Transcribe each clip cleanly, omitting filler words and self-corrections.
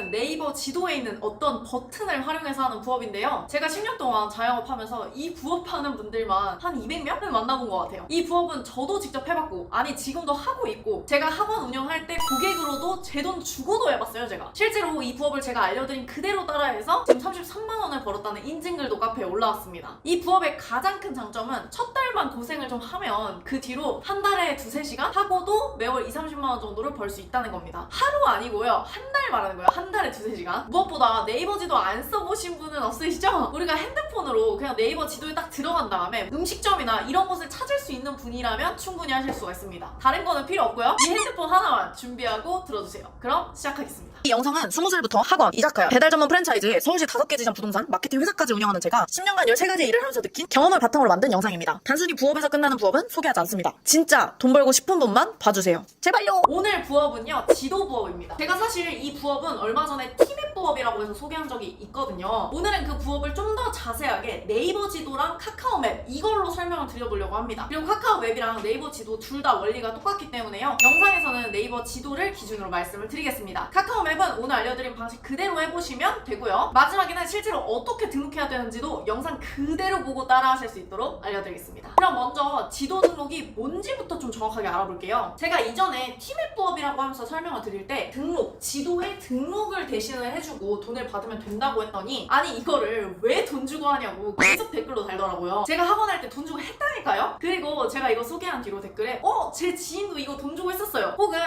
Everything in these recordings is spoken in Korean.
부업은 네이버 지도에 있는 어떤 버튼을 활용해서 하는 부업인데요. 제가 10년 동안 자영업하면서 이 부업하는 분들만 한 200명은 만나본 것 같아요. 이 부업은 저도 직접 해봤고, 아니 지금도 하고 있고, 제가 학원 운영할 때 고객으로도 제 돈 주고도 해봤어요. 제가 실제로 이 부업을 제가 알려드린 그대로 따라해서 지금 33만 원을 벌었다는 인증글도 카페에 올라왔습니다. 이 부업의 가장 큰 장점은 첫 달만 고생을 좀 하면 그 뒤로 한 달에 2-3시간 하고도 매월 20-30만 원 정도를 벌 수 있다는 겁니다. 하루 아니고요, 한 달 말하는 거예요. 한 달에 2-3시간. 무엇보다 네이버 지도 안 써보신 분은 없으시죠? 우리가 핸드폰으로 그냥 네이버 지도에 딱 들어간 다음에 음식점이나 이런 곳을 찾을 수 있는 분이라면 충분히 하실 수가 있습니다. 다른 거는 필요 없고요, 이 핸드폰 하나만 준비하고 들어주세요. 그럼 시작하겠습니다. 이 영상은 20살부터 학원, 이자카야, 배달 전문 프랜차이즈, 서울시 5개 지점 부동산, 마케팅 회사까지 운영하는 제가 10년간 13가지 일을 하면서 느낀 경험을 바탕으로 만든 영상입니다. 단순히 부업에서 끝나는 부업은 소개하지 않습니다. 진짜 돈 벌고 싶은 분만 봐주세요. 제발요! 오늘 부업은요, 지도 부업입니다. 제가 사실 이 부업은 얼마 전에 티맵 부업이라고 해서 소개한 적이 있거든요. 오늘은 그 부업을 좀 더 자세하게 네이버 지도랑 카카오맵 이걸로 설명을 드려보려고 합니다. 그리고 카카오맵이랑 네이버 지도 둘 다 원리가 똑같기 때문에요, 영상에서는 네이버 지도를 기준으로 말씀을 드리겠습니다. 카카오맵은 오늘 알려드린 방식 그대로 해보시면 되고요, 마지막에는 실제로 어떻게 등록해야 되는지도 영상 그대로 보고 따라 하실 수 있도록 알려드리겠습니다. 그럼 먼저 지도 등록이 뭔지부터 좀 정확하게 알아볼게요. 제가 이전에 티맵 부업이라고 하면서 설명을 드릴 때 등록, 지도에 등록을 대신을 해주고 돈을 받으면 된다고 했더니, 아니 이거를 왜 돈 주고 하냐고 계속 댓글로 달더라고요. 제가 학원 할 때 돈 주고 했다니까요? 그리고 제가 이거 소개한 뒤로 댓글에 제 지인도 이거 돈 주고 했었어요, 혹은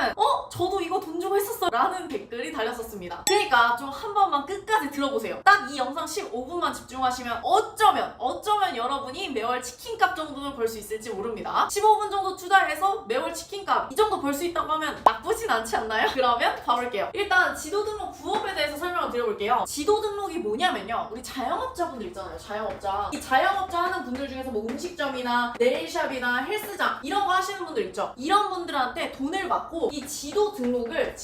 저도 이거 돈 주고 했었어 라는 댓글이 달렸었습니다. 그러니까 좀 한 번만 끝까지 들어보세요. 딱 이 영상 15분만 집중하시면 어쩌면 여러분이 매월 치킨값 정도는 벌 수 있을지 모릅니다. 15분 정도 투자해서 매월 치킨값 이 정도 벌 수 있다고 하면 나쁘진 않지 않나요? 그러면 가볼게요. 일단 지도 등록 부업에 대해서 설명을 드려볼게요. 지도 등록이 뭐냐면요, 우리 자영업자분들 있잖아요, 자영업자. 이 자영업자 하는 분들 중에서 뭐 음식점이나 네일샵이나 헬스장 이런 거 하시는 분들 있죠. 이런 분들한테 돈을 받고 이 지도 등록을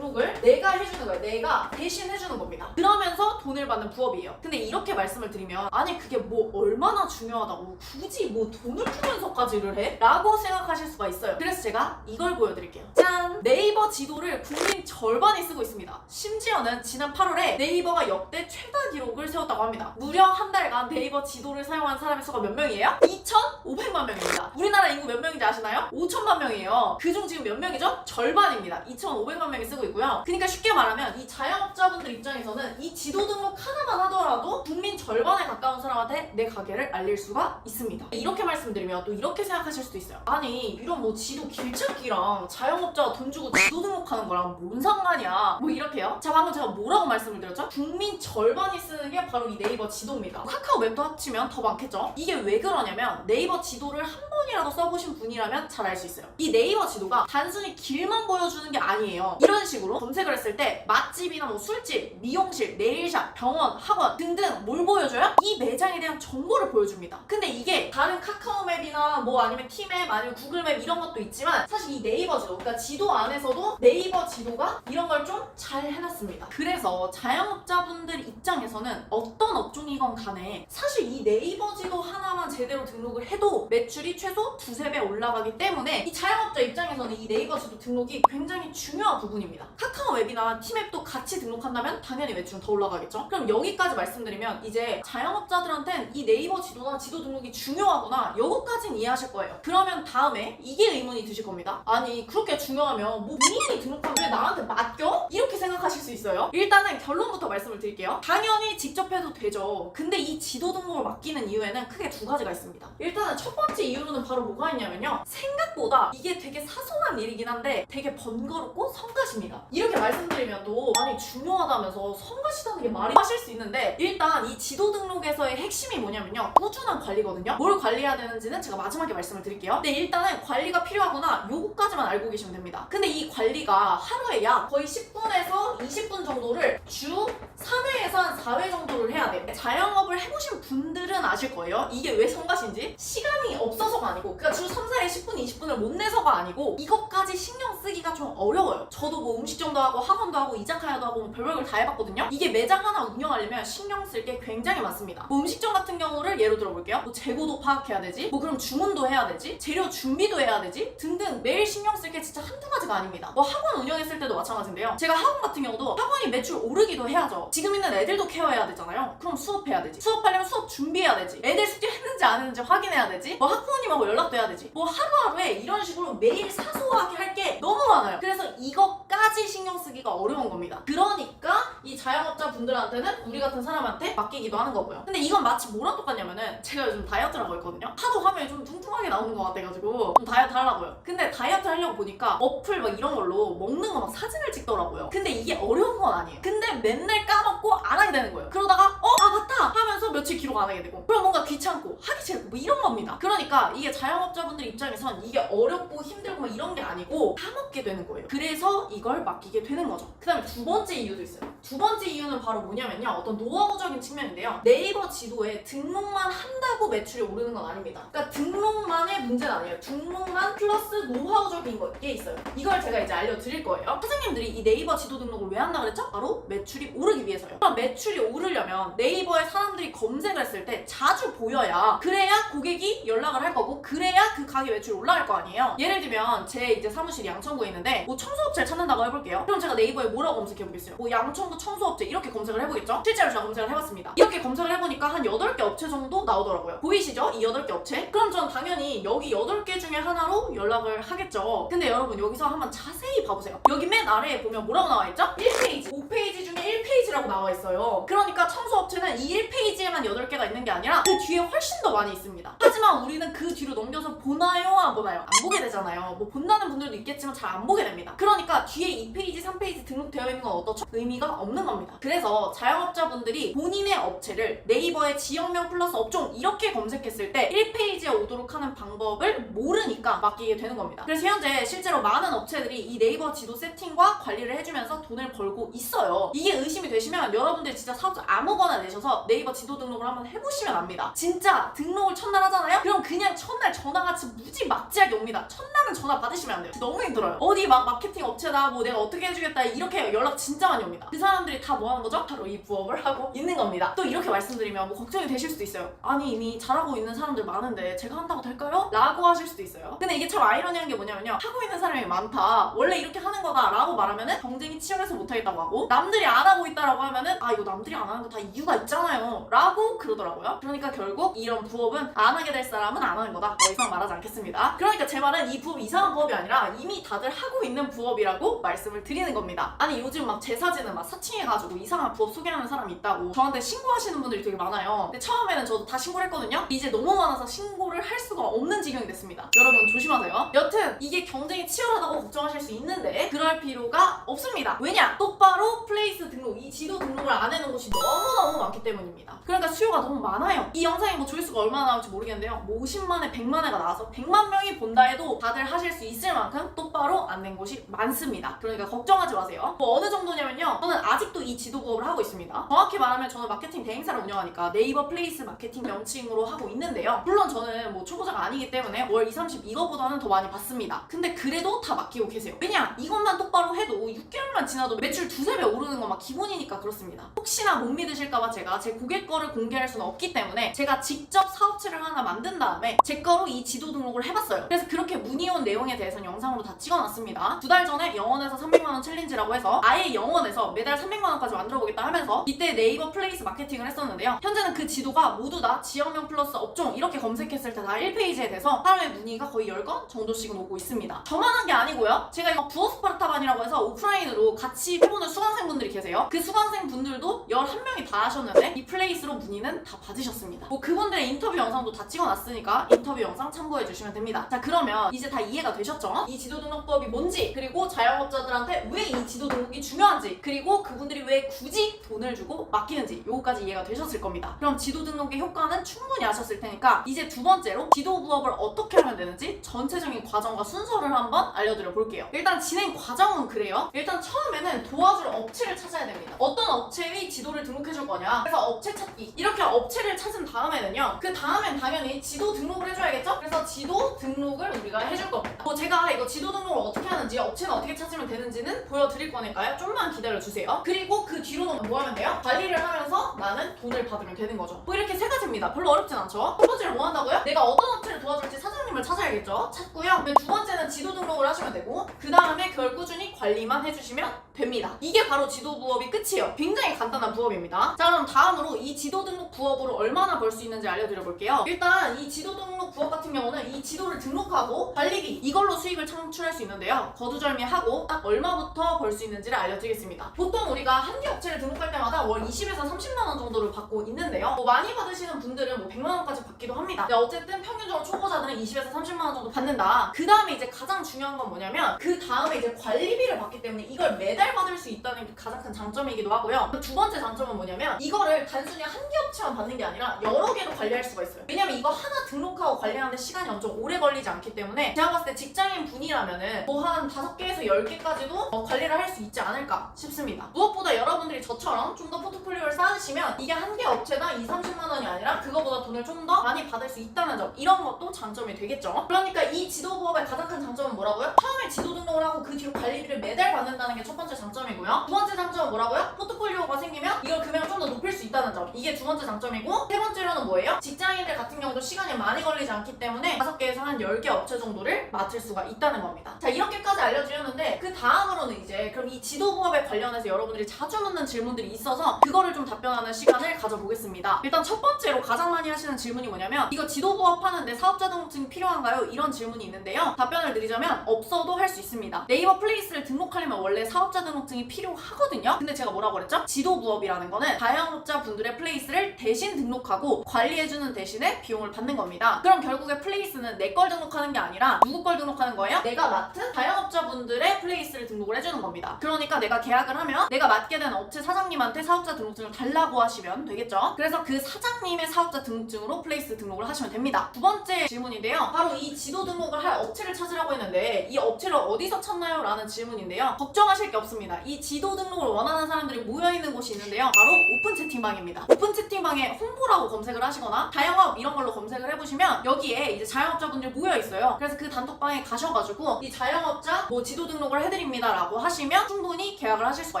내가 해주는 거예요. 내가 대신 해주는 겁니다. 그러면서 돈을 받는 부업이에요. 근데 이렇게 말씀을 드리면, 아니 그게 뭐 얼마나 중요하다고 굳이 뭐 돈을 주면서까지를 해? 라고 생각하실 수가 있어요. 그래서 제가 이걸 보여드릴게요. 짠! 네이버 지도를 국민 절반이 쓰고 있습니다. 심지어는 지난 8월에 네이버가 역대 최다 기록을 세웠다고 합니다. 무려 한 달간 네이버 지도를 사용한 사람의 수가 몇 명이에요? 2,500만 명입니다. 우리나라 인구 몇 명인지 아시나요? 5천만 명이에요. 그중 지금 몇 명이죠? 절반입니다. 2,500만 명이 쓰고 있고요. 그러니까 쉽게 말하면 이 자영업자분들 입장에서는 이 지도 등록 하나만 하더라도 국민 절반에 가까운 사람한테 내 가게를 알릴 수가 있습니다. 이렇게 말씀드리면 또 이렇게 생각하실 수도 있어요. 아니 이런 뭐 지도 길찾기랑 자영업자가 돈 주고 지도 등록하는 거랑 뭔 상관이야, 뭐 이렇게요. 자, 방금 제가 뭐라고 말씀을 드렸죠? 국민 절반이 쓰는 게 바로 이 네이버 지도입니다. 카카오맵도 합치면 더 많겠죠? 이게 왜 그러냐면 네이버 지도를 한 번이라도 써보신 분이라면 잘 알 수 있어요. 이 네이버 지도가 단순히 길만 보여주는 게 아니에요. 이런 식으로 검색을 했을 때 맛집이나 뭐 술집, 미용실, 네일샵, 병원, 학원 등등 뭘 보여줘요? 이 매장에 대한 정보를 보여줍니다. 근데 이게 다른 카카오맵이나 뭐 아니면 티맵 아니면 구글맵 이런 것도 있지만, 사실 이 네이버 지도, 그러니까 지도 안에서도 네이버 지도가 이런 걸 좀 잘 해놨습니다. 그래서 자영업자분들 입장에서는 어떤 업종이건 간에 사실 이 네이버 지도 하나만 제대로 등록을 해도 매출이 최소 2-3배 올라가기 때문에 이 자영업자 입장에서는 이 네이버 지도 등록이 굉장히 중요한 부분입니다. 카카오맵이나 티맵도 같이 등록한다면 당연히 매출은 더 올라가겠죠? 그럼 여기까지 말씀드리면 이제 자영업자들한텐 이 네이버 지도나 지도 등록이 중요하구나, 요거까진 이해하실 거예요. 그러면 다음에 이게 의문이 드실 겁니다. 아니 그렇게 중요하면 뭐 본인이 등록하면 왜 나한테 맡겨? 이렇게 생각하실 수 있어요. 일단은 결론부터 말씀을 드릴게요. 당연히 직접 해도 되죠. 근데 이 지도 등록을 맡기는 이유에는 크게 2가지가 있습니다. 일단은 첫 번째 이유로는 바로 뭐가 있냐면요, 생각보다 이게 되게 사소한 일이긴 한데 되게 번거롭고 성가십니다. 이렇게 말씀드리면 또 아니 중요하다면서 성가시다는 게 말이 하실 수 있는데, 일단 이 지도 등록에서의 핵심이 뭐냐면요, 꾸준한 관리거든요. 뭘 관리해야 되는지는 제가 마지막에 말씀을 드릴게요. 근데 일단은 관리가 필요하구나, 요거까지만 알고 계시면 됩니다. 근데 이 관리가 하루에 약 거의 10분에서 20분 정도를 주 3회에서 한 4회 정도를 해야 돼요. 자영업을 해보신 분들은 아실 거예요. 이게 왜 성가신지. 시간이 없어서가 아니고, 그러니까 주 3, 4회 10분, 20분을 못 내서가 아니고 이것까지 신경 쓰기가 좀 어려워요. 저도 뭐 음식점도 하고 학원도 하고 이자카야도 하고 뭐 별별 다 해봤거든요. 이게 매장 하나 운영하려면 신경 쓸 게 굉장히 많습니다. 뭐 음식점 같은 경우를 예로 들어볼게요. 뭐 재고도 파악해야 되지, 뭐 그럼 주문도 해야 되지, 재료 준비도 해야 되지 등등 매일 신경 쓸 게 진짜 한두 가지가 아닙니다. 뭐 학원 운영했을 때도 마찬가지인데요. 제가 학원 같은 경우도 학원이 매출 오르기도 해야죠. 지금 있는 애들도 케어해야 되잖아요. 그럼 수업해야 되지. 수업하려면 수업 준비해야 되지. 애들 숙제 했는지 안 했는지 확인해야 되지. 뭐 학부모님하고 연락도 해야 되지. 뭐 하루하루에 이런 식으로 매일 사소하게 할 게 너무 많아요. 그래서 이것까지 신경 쓰기가 어려운 겁니다. 그러니까 이 자영업자 분들한테는 우리 같은 사람한테 맡기기도 하는 거고요. 근데 이건 마치 뭐랑 똑같냐면은 제가 요즘 다이어트를 하고 있거든요. 하도 하면 좀 뚱뚱하게 나오는 것 같아가지고 좀 다이어트 하려고요. 근데 다이어트 하려고 보니까 어플 막 이런 걸로 먹는 거 막 사진을 찍더라고요. 근데 이게 어려운 건 아니에요. 근데 맨날 까먹고 안 하게 되는 거예요. 그러다가 맞다 하면서 며칠 기록 안 하게 되고, 그럼 뭔가 귀찮고 하기 싫고 뭐 이런 겁니다. 그러니까 이게 자영업자분들 입장에선 이게 어렵고 힘들고 막 이런 게 아니고 까먹게 되는 거예요. 그래서 이걸 맡기게 되는 거죠. 그 다음에 두 번째 이유도 있어요. 두 번째 이유는 바로 뭐냐면요, 어떤 노하우적인 측면인데요. 네이버 지도에 등록만 한다고 매출이 오르는 건 아닙니다. 그러니까 등록만의 문제는 아니에요. 등록만 플러스 노하우적인 게 있어요. 이걸 제가 이제 알려드릴 거예요. 사장님들이 이 네이버 지도 등록을 왜 한다 그랬죠? 바로 매출이 오르기 위해서요. 그럼 매출이 오르려면 네이버에 사람들이 검색을 했을 때 자주 보여야, 그래야 고객이 연락을 할 거고, 그래야 그 가게 매출이 올라갈 거 아니에요. 예를 들면 제 이제 사무실이 양천구에 있는데 뭐 청소업체를 찾는다고 해볼게요. 그럼 제가 네이버에 뭐라고 검색해보겠어요? 뭐 양천구 청소업체 이렇게 검색을 해보겠죠? 실제로 제가 검색을 해봤습니다. 이렇게 검색을 해보니까 한 8개 업체 정도 나오더라고요. 보이시죠? 이 8개 업체? 그럼 전 당연히 여기 8개 중에 하나로 연락을 하겠죠. 근데 여러분 여기서 한번 자세히 봐보세요. 여기 맨 아래에 보면 뭐라고 나와있죠? 1페이지, 5페이지 중에 1페이지라고 나와있어요. 그러니까 청소업체는 이 1페이지에만 8개가 있는 게 아니라 그 뒤에 훨씬 더 많이 있습니다. 하지만 우리는 그 뒤로 넘겨서 보나요? 안 보나요? 안 보게 되잖아요. 뭐 본다는 분들도 있겠지만 잘 안 보게 됩니다. 그러니까 뒤에 2페이지, 3페이지 등록되어 있는 건 어떻죠? 의미가 없는 겁니다. 그래서 자영업자분들이 본인의 업체를 네이버에 지역명 플러스 업종 이렇게 검색했을 때 1페이지에 오도록 하는 방법을 모르니까 맡기게 되는 겁니다. 그래서 현재 실제로 많은 업체들이 이 네이버 지도 세팅과 관리를 해주면서 돈을 벌고 있어요. 이게 의심이 되시면 여러분들 진짜 사업자 아무거나 내셔서 네이버 지도 등록을 한번 해보시면 압니다. 진짜 등록을 첫날 하잖아요? 그럼 그냥 첫날 전화같이 무지 막지하게 옵니다. 첫날은 전화 받으시면 안 돼요. 너무 힘들어요. 어디 막 마케팅 업체다 뭐 내가 어떻게 해주겠다 이렇게 연락 진짜 많이 옵니다. 그 사람들이 다 뭐 하는 거죠? 바로 이 부업을 하고 있는 겁니다. 또 이렇게 말씀드리면 뭐 걱정이 되실 수도 있어요. 아니 이미 잘하고 있는 사람들 많은데 제가 한다고 될까요? 라고 하실 수도 있어요. 근데 이게 참 아이러니한 게 뭐냐면요, 하고 있는 사람이 많다, 원래 이렇게 하는 거다 라고 말하면은 경쟁이 치열해서 못하겠다고 하고, 남들이 안 하고 있다라고 하면은 이거 남들이 안 하는 거 다 이유가 있잖아요 라고 그러더라고요. 그러니까 결국 이런 부업은 안 하게 될 사람은 안 하는 거다. 더 이상 말하지 않겠습니다. 그러니까 제 말은 이 부업 이상한 부업이 아니라 이미 다들 하고 있는 부업이라고 말씀을 드리는 겁니다. 아니 요즘 막 제 사진을 막 사칭해가지고 이상한 부업 소개하는 사람이 있다고 저한테 신고하시는 분들이 되게 많아요. 근데 처음에는 저도 다 신고를 했거든요. 이제 너무 많아서 신고를 할 수가 없는 지경이 됐습니다. 여러분 조심하세요. 여튼 이게 경쟁이 치열하다고 걱정하실 수 있는데 그럴 필요가 없습니다. 왜냐? 똑바로 플레이스 등록, 이 지도 등록을 안 해놓은 곳이 너무너무 많기 때문입니다. 그러니까 수요가 너무 많아요. 이 영상이 뭐 조회수가 얼마나 나올지 모르겠는데요, 뭐 50만에 100만회가 나와서 100만 명이 본다 해도 다들 하실 수 있을 만큼 똑바로 안 된 곳이 많습니다. 그러니까 걱정하지 마세요. 뭐 어느 정도냐면요, 저는 아직도 이 지도 부업을 하고 있습니다. 정확히 말하면 저는 마케팅 대행사를 운영하니까 네이버 플레이스 마케팅 명칭으로 하고 있는데요, 물론 저는 뭐 초보자가 아니기 때문에 월 2, 30 이거보다는 더 많이 받습니다. 근데 그래도 다 맡기고 계세요. 왜냐? 이것만 똑바로 해도 6개월만 지나도 매출 2~3배 오르는 건 막 기본이니까 그렇습니다. 혹시나 못 믿으실까봐 제가 제 고객 거를 공개할 수는 없기 때문에 제가 직접 사업체를 하나 만든 다음에 제 거로 이 지도 등록을 해봤어요. 그래서 그렇게 문의 온 내용에 대해서는 영상으로 다 찍어놨습니다. 2달 전에 영원에서 300만원 챌린지라고 해서 아예 영원에서 매달 300만원까지 만들어보겠다 하면서 이때 네이버 플레이스 마케팅을 했었는데요, 현재는 그 지도가 모두 다 지역명 플러스 업종 이렇게 검색했을 때 다 1페이지에 돼서 하루에 문의가 거의 10건 정도씩은 오고 있습니다. 저만 한 게 아니고요, 제가 이거 부업 스파르타반이라고 해서 오프라인으로 같이 해보는 수강생분들이 계세요. 그 수강생분들도 11명이 다 하셨는데 이 플레이스로 문의는 다 받으셨습니다. 뭐 그분들의 인터뷰 영상도 다 찍어놨으니까 인터뷰 영상 참고해주시면 됩니다. 자, 그러면 이제 다 이해가 되셨죠? 이 지도 등록법이 뭔지, 그리고 자영업자들한테 왜 이 지도 등록이 중요한지, 그리고 그분들이 왜 굳이 돈을 주고 맡기는지, 요거까지 이해가 되셨을 겁니다. 그럼 지도 등록의 효과는 충분히 아셨을 테니까 이제 두 번째로 지도 부업을 어떻게 하면 되는지 전체적인 과정과 순서를 한번 알려드려 볼게요. 일단 진행 과정은 그래요. 일단 처음에는 도와줄 업체를 찾아야 됩니다. 어떤 업체의 지도를 등록해줄 거냐. 그래서 업체 찾기. 이렇게 업체를 찾은 다음에는요. 그 다음엔 당연히 지도 등록을 해줘야겠죠? 그래서 지도 등록을 우리가 해줄 겁니다. 제가 이거 지도 등록을 어떻게 하는지, 업체는 어떻게 찾으면 되는지는 보여드릴 거니까요. 좀만 기다려주세요. 그리고 그 뒤로는 뭐 하면 돼요? 관리를 하면서 나는 돈을 받으면 되는 거죠. 이렇게 세 가지입니다. 별로 어렵진 않죠? 첫 번째로 뭐 한다고요? 내가 어떤 업체를 도와줄지 사장님을 찾아야겠죠? 찾고요. 두 번째는 지도 등록을 하시면 되고, 그 다음에 그걸 꾸준히 관리만 해주시면 됩니다. 이게 바로 지도 부업이 끝이에요. 굉장히 간단한 부업입니다. 자, 그럼 다음으로 이 지도 등록 부업으로 얼마나 벌 수 있는지 알려드려 볼게요. 일단 이 지도 등록 부업 같은 경우는 이 지도를 등록하고 관리비 이걸로 수익을 창출할 수 있는데요. 거두절미하고 딱 얼마부터 벌 수 있는지를 알려드리겠습니다. 보통 우리가 한 개 업체를 등록할 때마다 월 20에서 30만 원 정도를 받고 있는데요. 많이 받으시는 분들은 100만 원까지 받기도 합니다. 어쨌든 평균적으로 초보자들은 20에서 30만 원 정도 받는다. 그 다음에 이제 가장 중요한 건 뭐냐면 그 다음에 이제 관리비를 받기 때문에 이걸 매달 받을 수 있다는 게 가장 큰 장점이기도 하고요. 두 번째 장점은 뭐냐면 이거를 단순히 한 개 업체만 받는 게 아니라 여러 개도 관리할 수가 있어요. 왜냐면 이거 하나 등록하고 관리하는데 시간이 엄청 오래 걸리지 않기 때문에 제가 봤을 때 직장인 분이라면은 한 5개에서 10개까지도 관리를 할 수 있지 않을까 싶습니다. 무엇보다 여러분들이 저처럼 좀 더 포트폴리오를 쌓으시면 이게 한 개 업체당 20-30만 원이 아니라 그거보다 돈을 좀 더 많이 받을 수 있다는 점, 이런 것도 장점이 되겠죠. 그러니까 이 지도 부업의 가장 큰 장점은 뭐라고요? 처음에 지도 등록을 하고 그 뒤로 관리비를 매달 받는다는 게 첫 번째 장점이고요. 두 번째 장점은 뭐라고요? 포트폴리오가 생기면 이걸 금액을 좀 더 높일 수 있다는 점, 이게 두 번째 장점이고, 세 번째로는 뭐예요? 직장인들 같은 경우도 시간이 많이 걸리지 않기 때문에 5개에서 한 10개 업체 정도를 맡을 수가 있다는 겁니다. 자, 이렇게까지 알려드렸는데 그 다음으로는 이제 그럼 이 지도 부업에 관련해서 여러분들이 자주 묻는 질문들이 있어서 그거를 좀 답변하는 시간을 가져보겠습니다. 일단 첫 번째로 가장 많이 하시는 질문이 뭐냐면 이거 지도 부업 하는데 사업자 등록증이 필요한가요? 이런 질문이 있는데요. 답변을 드리자면 없어도 할 수 있습니다. 네이버 플레이스를 등록하려면 원래 사업자 등록증이 필요하거든요. 근데 제가 뭐라고 그랬죠? 지도 부업이라는 거는 자영업자 분들의 플레이스를 대신 등록하고 관리해주는 대신에 비용을 받는 겁니다. 그럼 결국에 플레이스는 내 걸 등록하는 게 아니라 누구 걸 등록하는 거예요? 내가 맡은 자영업자 분들의 플레이스를 등록을 해주는 겁니다. 그러니까 내가 계약을 하면 내가 맡게 된 업체 사장님한테 사업자 등록증을 달라고 하시면 되겠죠. 그래서 그 사장님의 사업자 등록증으로 플레이스 등록을 하시면 됩니다. 두 번째 질문인데요. 바로 이 지도 등록을 할 업체를 찾으라고 했는데 이 업체를 어디서 찾나요? 라는 질문인데요. 걱정하실 게 없습니다. 이 지도 등록을 원하는 사람들이 모여있는 곳이 있는데요. 바로 오픈 채팅방입니다. 오픈 채팅방에 홍보라고 검색을 하시거나 자영업 이런 걸로 검색을 해보시면 여기에 이제 자영업자분들 모여있어요. 그래서 그 단톡방에 가셔가지고 이 자영업자 지도 등록을 해드립니다 라고 하시면 충분히 계약을 하실 수가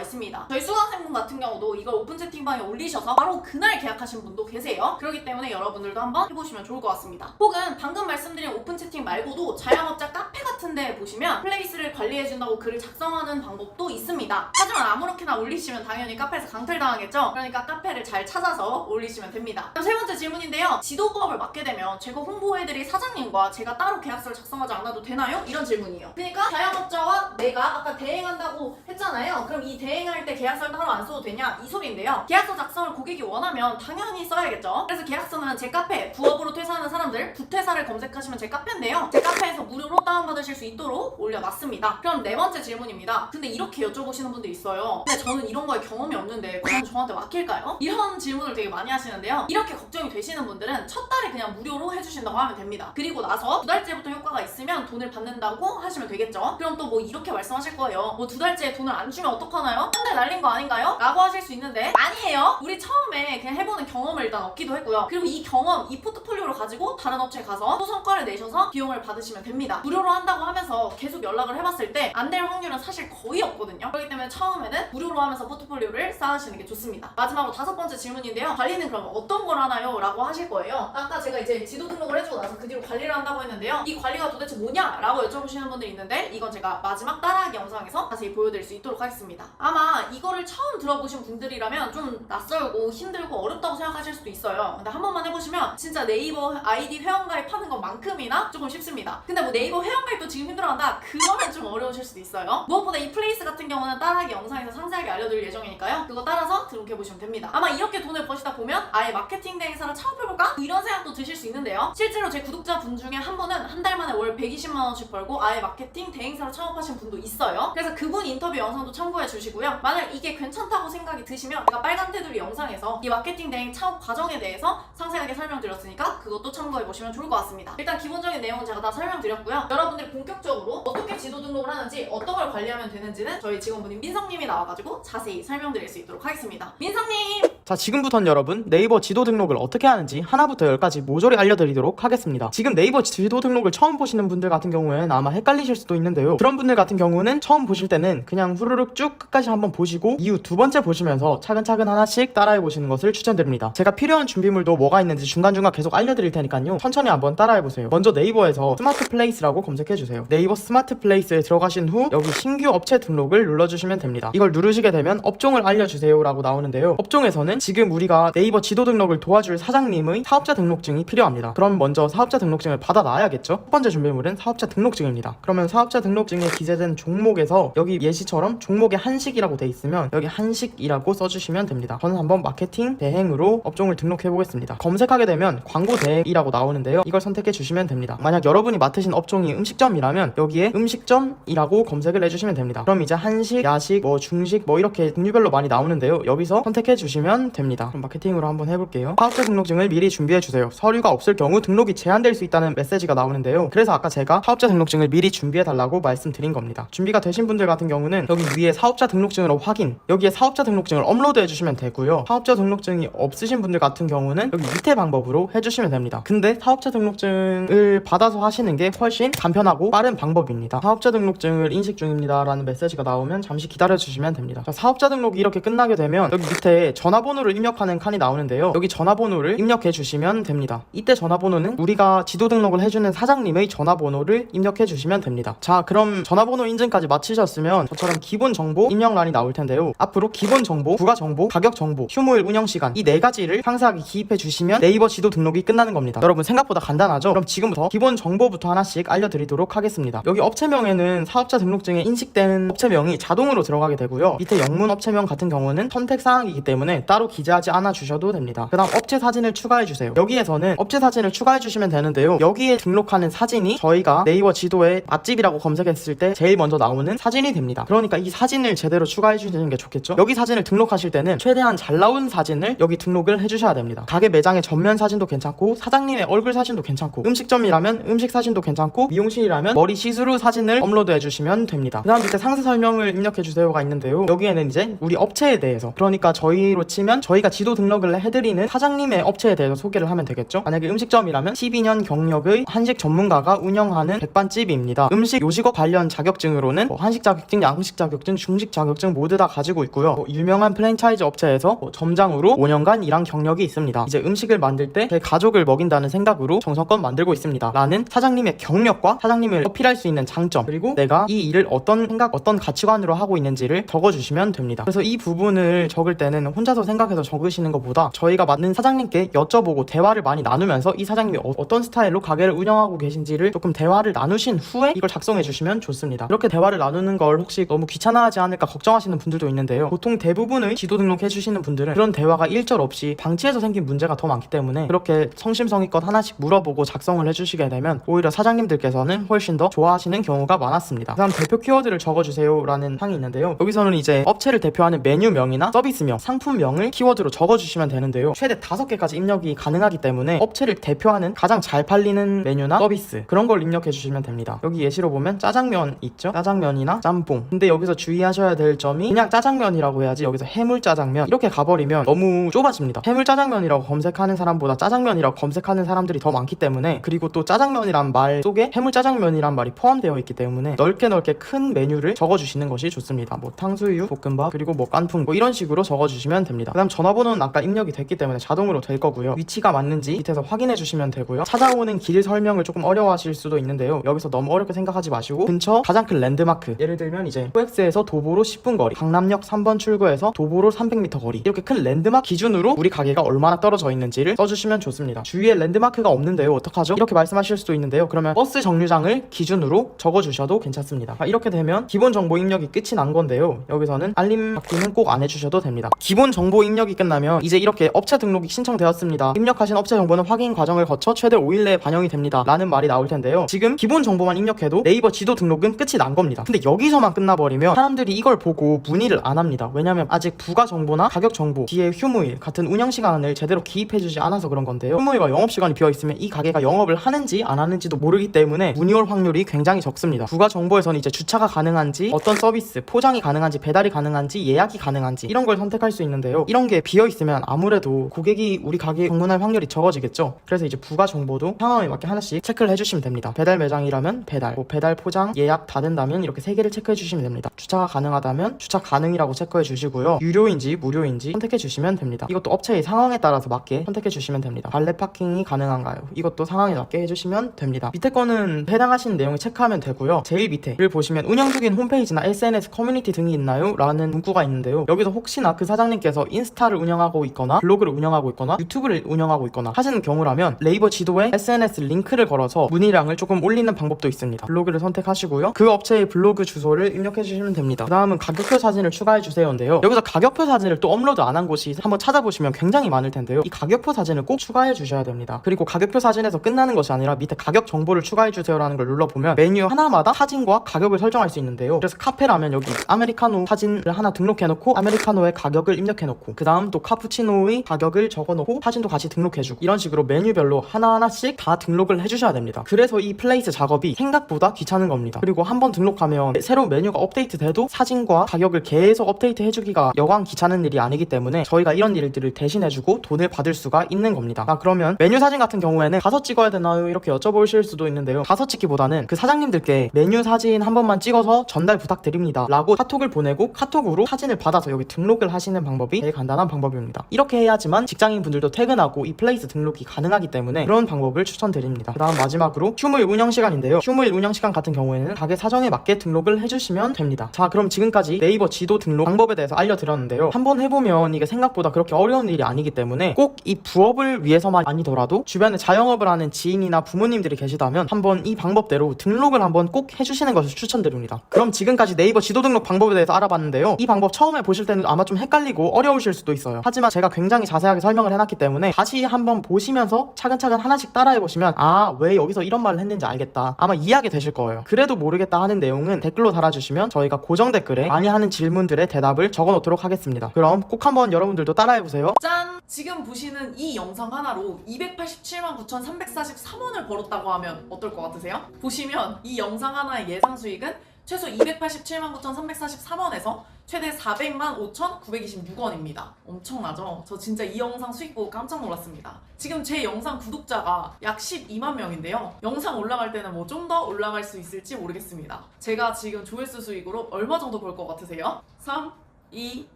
있습니다. 저희 수강생분 같은 경우도 이걸 오픈 채팅방에 올리셔서 바로 그날 계약하신 분도 계세요. 그렇기 때문에 여러분들도 한번 해보시면 좋을 것 같습니다. 혹은 방금 말씀드린 오픈 채팅 말고도 자영업자 카페 같은 데 보시면 플레이스를 관리해준다고 글을 작성하는 방법도 있습니다. 하지만 아무렇게나 올리시면 당연히 카페에서 강탈당하겠죠? 그러니까 카페를 잘 찾아서 올리시면 됩니다. 그럼 세 번째 질문인데요. 지도 부업을 맡게 되면 제가 홍보해드릴 사장님과 제가 따로 계약서를 작성하지 않아도 되나요? 이런 질문이에요. 그러니까 자영업자와 내가 아까 대행한다고 했잖아요. 그럼 이 대행할 때 계약서를 따로 안 써도 되냐? 이 소리인데요. 계약서 작성을 고객이 원하면 당연히 써야겠죠. 그래서 계약서는 제 카페, 부업으로 퇴사하는 사람들, 부퇴사를 검색하시면 제 카페인데요. 제 카페에서 무료로 다운받으실 수 있도록 올려놨습니다. 그럼 네 번째 질문입니다. 근데 이렇게 여쭤보시는 분도 있어요. 근데 저는 이런 거에 경험이 없는데 그럼 저한테 맡길까요? 이런 질문을 되게 많이 하시는데요. 이렇게 걱정이 되시는 분들은 첫 달에 그냥 무료로 해주신다고 하면 됩니다. 그리고 나서 두 달째부터 효과가 있으면 돈을 받는다고 하시면 되겠죠. 그럼 또 이렇게 말씀하실 거예요. 두 달째에 돈을 안 주면 어떡하나요? 한 달 날린 거 아닌가요? 라고 하실 수 있는데 아니에요. 우리 처음에 그냥 해보는 경험을 일단 얻기도 했고요. 그리고 이 경험, 이 포트폴리오를 가지고 다른 업체에 가서 또 성과를 내셔서 비용을 받으시면 됩니다. 무료로 한다고 하면서 계속 연락을 해봤을 때 안 될 확률은 사실 거의 없거든요. 그렇기 때문에 처음에는 무료로 하면서 포트폴리오를 쌓으시는 게 좋습니다. 마지막으로 다섯 번째 질문인데요. 관리는 그럼 어떤 걸 하나요? 라고 하실 거예요. 아까 제가 이제 지도 등록을 해주고 나서 그 뒤로 관리를 한다고 했는데요. 이 관리가 도대체 뭐냐? 라고 여쭤보시는 분들이 있는데 이건 제가 마지막 따라하기 영상에서 자세히 보여드릴 수 있도록 하겠습니다. 아마 이거를 처음 들어보신 분들이라면 좀 낯설고 힘들고 어렵다고 생각하실 수도 있어요. 근데 한 번만 해보시면 진짜 네이버 아이디 회원가입 하는 것만큼이나 조금 쉽습니다. 근데 네이버 회원가입도 지금 힘들어한다? 그러면 좀 어려우실 수도 있어요. 무엇보다 이 플레이스 같은 경우는 따라하기 영상에서 상세하게 알려드릴 예정이니까요. 그거 따라서 등록해보시면 됩니다. 아마 이렇게 돈을 버시다 보면 아예 마케팅 대행사를 창업해볼까? 이런 생각도 드실 수 있는데요. 실제로 제 구독자분 중에 한 분은 한 달 만에 월 120만 원씩 벌고 아예 마케팅 대행사로 창업하신 분도 있어요. 그래서 그분 인터뷰 영상도 참고해 주시고요. 만약 이게 이게 괜찮다고 생각이 드시면 제가 빨간 테두리 영상에서 이 마케팅 대행 창업 과정에 대해서 상세하게 설명드렸으니까 그것도 참고해보시면 좋을 것 같습니다. 일단 기본적인 내용은 제가 다 설명드렸고요. 여러분들이 본격적으로 어떻게 지도 등록을 하는지 어떤 걸 관리하면 되는지는 저희 직원분인 민성님이 나와가지고 자세히 설명드릴 수 있도록 하겠습니다. 민성님! 자, 지금부터는 여러분 네이버 지도 등록을 어떻게 하는지 하나부터 10까지 모조리 알려드리도록 하겠습니다. 지금 네이버 지도 등록을 처음 보시는 분들 같은 경우에는 아마 헷갈리실 수도 있는데요. 그런 분들 같은 경우는 처음 보실 때는 그냥 후루룩 쭉 끝까지 한번 보시고 이후 두 번째 보시면서 차근차근 하나씩 따라해 보시는 것을 추천드립니다. 제가 필요한 준비물도 뭐가 있는지 중간중간 계속 알려드릴 테니까요. 천천히 한번 따라해 보세요. 먼저 네이버에서 스마트 플레이스라고 검색해 주세요. 네이버 스마트 플레이스에 들어가신 후 여기 신규 업체 등록을 눌러주시면 됩니다. 이걸 누르시게 되면 업종을 알려주세요 라고 나오는데요. 업종에서는 지금 우리가 네이버 지도 등록을 도와줄 사장님의 사업자 등록증이 필요합니다. 그럼 먼저 사업자 등록증을 받아놔야겠죠. 첫 번째 준비물은 사업자 등록증입니다. 그러면 사업자 등록증에 기재된 종목에서 여기 예시처럼 종목에 한식이라고 돼 있으면 여기 한식이라고 써주시면 됩니다. 저는 한번 마케팅 대행으로 업종을 등록해 보겠습니다. 검색하게 되면 광고 대행이라고 나오는데요. 이걸 선택해 주시면 됩니다. 만약 여러분이 맡으신 업종이 음식점이라면 여기에 음식점이라고 검색을 해주시면 됩니다. 그럼 이제 한식, 야식, 중식 이렇게 종류별로 많이 나오는데요. 여기서 선택해 주시면 됩니다. 그럼 마케팅으로 한번 해볼게요. 사업자 등록증을 미리 준비해 주세요. 서류가 없을 경우 등록이 제한될 수 있다는 메시지가 나오는데요. 그래서 아까 제가 사업자 등록증을 미리 준비해 달라고 말씀드린 겁니다. 준비가 되신 분들 같은 경우는 여기 위에 사업자 등록증으로 확인, 여기에 사업자 등록증을 업로드해 주시면 되고요. 사업자 등록증이 없으신 분들 같은 경우는 여기 밑에 방법으로 해주시면 됩니다. 근데 사업자 등록증을 받아서 하시는 게 훨씬 간편하고 빠른 방법입니다. 사업자 등록증을 인식 중입니다 라는 메시지가 나오면 잠시 기다려 주시면 됩니다. 자, 사업자 등록이 이렇게 끝나게 되면 여기 밑에 전화번호를 입력하는 칸이 나오는데요. 여기 전화번호를 입력해 주시면 됩니다. 이때 전화번호는 우리가 지도 등록을 해주는 사장님의 전화번호를 입력해 주시면 됩니다. 자, 그럼 전화번호 인증까지 마치셨으면 저처럼 기본 정보 입력란이 나올 텐데요. 앞으로 기본 정보, 부가 정보, 가격 정보, 휴무일 운영 시간 이 네 가지를 상세하게 기입해 주시면 네이버 지도 등록이 끝나는 겁니다. 여러분 생각보다 간단하죠? 그럼 지금부터 기본 정보부터 하나씩 알려드리도록 하겠습니다. 여기 업체명에는 사업자 등록증에 인식된 업체명이 자동으로 들어가게 되고요. 밑에 영문 업체명 같은 경우는 선택사항이기 때문에 따로 기재하지 않아 주셔도 됩니다. 그 다음 업체 사진을 추가해 주세요. 여기에서는 업체 사진을 추가해 주시면 되는데요. 여기에 등록하는 사진이 저희가 네이버 지도에 맛집이라고 검색했을 때 제일 먼저 나오는 사진이 됩니다. 그러니까 이 사진을 제대로 추가해 주시는 게 좋겠죠? 여기 사진을 등록하실 때는 최대한 잘 나온 사진을 여기 등록을 해주셔야 됩니다. 가게 매장의 전면 사진도 괜찮고 사장님의 얼굴 사진도 괜찮고 음식점이라면 음식 사진도 괜찮고 미용실이라면 머리 시스루 사진을 업로드 해주시면 됩니다. 그 다음 밑에 상세 설명을 입력해주세요가 있는데요. 여기에는 이제 우리 업체에 대해서, 그러니까 저희로 치면 저희가 지도 등록을 해드리는 사장님의 업체에 대해서 소개를 하면 되겠죠. 만약에 음식점이라면 12년 경력의 한식 전문가가 운영하는 백반집입니다. 음식 요식업 관련 자격증으로는 한식 자격증, 양식 자격증, 중식 자격증 모두 다 가지고 있고요. 유명한 프랜차이즈 업체에서 점장으로 5년간 일한 경력이 있습니다. 이제 음식을 만들 때 제 가족을 먹인다는 생각으로 정성껏 만들고 있습니다 라는 사장님의 경력과 사장님을 어필할 수 있는 장점, 그리고 내가 이 일을 어떤 생각, 어떤 가치관으로 하고 있는지를 적어주시면 됩니다. 그래서 이 부분을 적을 때는 혼자서 생각해서 적으시는 것보다 저희가 맞는 사장님께 여쭤보고 대화를 많이 나누면서 이 사장님이 어떤 스타일로 가게를 운영하고 계신지를 조금 대화를 나누신 후에 이걸 작성해 주시면 좋습니다. 이렇게 대화를 나누는 걸 혹시 너무 귀찮아하지 않을까 걱정하시는 분들도 있는데요. 보통 대부분의 지도 등록해 주시는 분들은 그런 대화가 일절 없이 방치해서 생긴 문제가 더 많기 때문에 그렇게 성심성의껏 하나씩 물어보고 작성을 해주시게 되면 오히려 사장님들께서는 훨씬 더 좋아하시는 경우가 많았습니다. 그 다음 대표 키워드를 적어주세요 라는 항이 있는데요. 여기서는 이제 업체를 대표하는 메뉴명이나 서비스명, 상품명을 키워드로 적어주시면 되는데요. 최대 5개까지 입력이 가능하기 때문에 업체를 대표하는 가장 잘 팔리는 메뉴나 서비스, 그런 걸 입력해 주시면 됩니다. 여기 예시로 보면 짜장면 있죠? 짜장면이나 짬뽕. 근데 여기서 주의하셔야 될 점이 그냥 짜장면이라고 해야지 여기서 해물짜장면 이렇게 가버리면 너무 좁아집니다. 해물짜장면이라고 검색하는 사람보다 짜장면이라고 검색하는 사람들이 더 많기 때문에, 그리고 또 짜장면이란 말 속에 해물짜장면이란 말이 포함되어 있기 때문에 넓게 큰 메뉴를 적어주시는 것이 좋습니다. 탕수육, 볶음밥, 그리고 깐풍 이런 식으로 적어주시면 됩니다. 그 다음 전화번호는 아까 입력이 됐기 때문에 자동으로 될 거고요. 위치가 맞는지 밑에서 확인해 주시면 되고요. 찾아오는 길 설명을 조금 어려워하실 수도 있는데요. 여기서 너무 어렵게 생각하지 마시고 근처 가장 큰 랜드마크, 예를 들면 이제 코엑스에서 도보로 10분 거리, 강남역 3번 출구에서 도보로 300m 거리, 이렇게 큰 랜드마크 기준으로 우리 가게가 얼마나 떨어져 있는지를 써주시면 좋습니다. 주위에 랜드마크가 없는데요, 어떡하죠? 이렇게 말씀하실 수도 있는데요. 그러면 버스 정류장을 기준으로 적어주셔도 괜찮습니다. 이렇게 되면 기본 정보 입력이 끝이 난 건데요. 여기서는 알림 받기는 꼭 안 해주셔도 됩니다. 기본 정보 입력이 끝나면 이제 이렇게 업체 등록이 신청되었습니다. 입력하신 업체 정보는 확인 과정을 거쳐 최대 5일 내에 반영이 됩니다. 라는 말이 나올 텐데요. 지금 기본 정보만 입력해도 네이버 지도 등록은 끝이 난 겁니다. 근데 여기서만 끝나버리면 사람들이 이걸 보고 문의를 안 합니다. 왜냐면 아직 부가 정보나 가격 정보, 뒤에 휴무일 같은 운영 시간을 제대로 기입해주지 않아서 그런 건데요. 휴무일과 영업시간이 비어있으면 이 가게가 영업을 하는지 안 하는지도 모르기 때문에 문의 올 확률이 굉장히 적습니다. 부가 정보에서는 이제 주차가 가능한지, 어떤 서비스, 포장이 가능한지, 배달이 가능한지, 예약이 가능한지 이런 걸 선택할 수 있는데요. 이런 게 비어있으면 아무래도 고객이 우리 가게에 방문할 확률이 적어지겠죠. 그래서 이제 부가 정보도 상황에 맞게 하나씩 체크를 해주시면 됩니다. 배달 매장이라면 배달, 배달 포장, 예약 다 된다면 이렇게 3개를 체크해 주시면 됩니다. 주차가 가능하다면 주차 가능이라고 체크해 주시고요. 유료인지 무료인지 선택해 주시면 됩니다. 이것도 업체의 상황에 따라서 맞게 선택해 주시면 됩니다. 발레 파킹이 가능한가요? 이것도 상황에 맞게 해주시면 됩니다. 밑에 거는 해당하시는 내용을 체크하면 되고요. 제일 밑에를 보시면 운영 중인 홈페이지나 SNS 커뮤니티 등이 있나요? 라는 문구가 있는데요. 여기서 혹시나 그 사장님께서 인스타를 운영하고 있거나 블로그를 운영하고 있거나 유튜브를 운영하고 있거나 하시는 경우라면 네이버 지도에 SNS 링크를 걸어서 문의량을 조금 올리는 방법도 있습니다. 블로그를 선택하시고요. 그 업체의 블로그 주소를 입력해 주시면 됩니다. 그 다음은 가격표 사진을 추가해 주세요인데요. 여기서 가격표 사진을 또 업로드 안 한 곳이 한번 찾아보시면 굉장히 많을 텐데요. 이 가격표 사진을 꼭 추가해 주셔야 됩니다. 그리고 가격표 사진에서 끝나는 것이 아니라 밑에 가격 정보를 추가해 주세요라는 걸 눌러보면 메뉴 하나마다 사진과 가격을 설정할 수 있는데요. 그래서 카페라면 여기 아메리카노 사진을 하나 등록해 놓고 아메리카노의 가격을 입력해 놓고 그 다음 또 카푸치노의 가격을 적어 놓고 사진도 같이 등록해 주고 이런 식으로 메뉴별로 하나하나씩 다 등록을 해 주셔야 됩니다. 그래서 이 플레이스 작업이 생각보다 귀찮은 겁니다. 그리고 한번 등록하면 새로 메뉴가 업데이트 돼도 사진과 가격을 계속 업데이트 해주기가 여간 귀찮은 일이 아니기 때문에 저희가 이런 일들을 대신해주고 돈을 받을 수가 있는 겁니다. 그러면 메뉴 사진 같은 경우에는 가서 찍어야 되나요? 이렇게 여쭤보실 수도 있는데요. 가서 찍기보다는 그 사장님들께 메뉴 사진 한 번만 찍어서 전달 부탁드립니다 라고 카톡을 보내고 카톡으로 사진을 받아서 여기 등록을 하시는 방법이 제일 간단한 방법입니다. 이렇게 해야지만 직장인 분들도 퇴근하고 이 플레이스 등록이 가능하기 때문에 그런 방법을 추천드립니다. 그 다음 마지막으로 휴무일 운영 시간인데요. 휴무일 운영 시간 같은 경우에는 가게 사정에 맞게 등록을 해주시면 됩니다. 자, 그럼 지금까지 네이버 지도 등록 방법에 대해서 알려드렸는데요. 한번 해보면 이게 생각보다 그렇게 어려운 일이 아니기 때문에 꼭 이 부업을 위해서만 아니더라도 주변에 자영업을 하는 지인이나 부모님들이 계시다면 한번 이 방법대로 등록을 한번 꼭 해주시는 것을 추천드립니다. 그럼 지금까지 네이버 지도 등록 방법에 대해서 알아봤는데요. 이 방법 처음에 보실 때는 아마 좀 헷갈리고 어려우실 수도 있어요. 하지만 제가 굉장히 자세하게 설명을 해놨기 때문에 다시 한번 보시면서 차근차근 하나씩 따라해보시면 왜 여기서 이런 말을 했는지 알겠다. 아마 이해하게 되실 거예요. 그래도 모르겠다 하는 내용은 댓글로 달아주시면 저희가 고정 댓글에 많이 하는 질문들의 대답을 적어놓도록 하겠습니다. 그럼 꼭 한번 여러분들도 따라해보세요. 짠! 지금 보시는 이 영상 하나로 287만 9,343원을 벌었다고 하면 어떨 것 같으세요? 보시면 이 영상 하나의 예상 수익은 최소 287만 9,343원에서 최대 400만 5,926원입니다. 엄청나죠? 저 진짜 이 영상 수익 보고 깜짝 놀랐습니다. 지금 제 영상 구독자가 약 12만 명인데요. 영상 올라갈 때는 뭐 좀 더 올라갈 수 있을지 모르겠습니다. 제가 지금 조회수 수익으로 얼마 정도 벌 것 같으세요? 3, 2,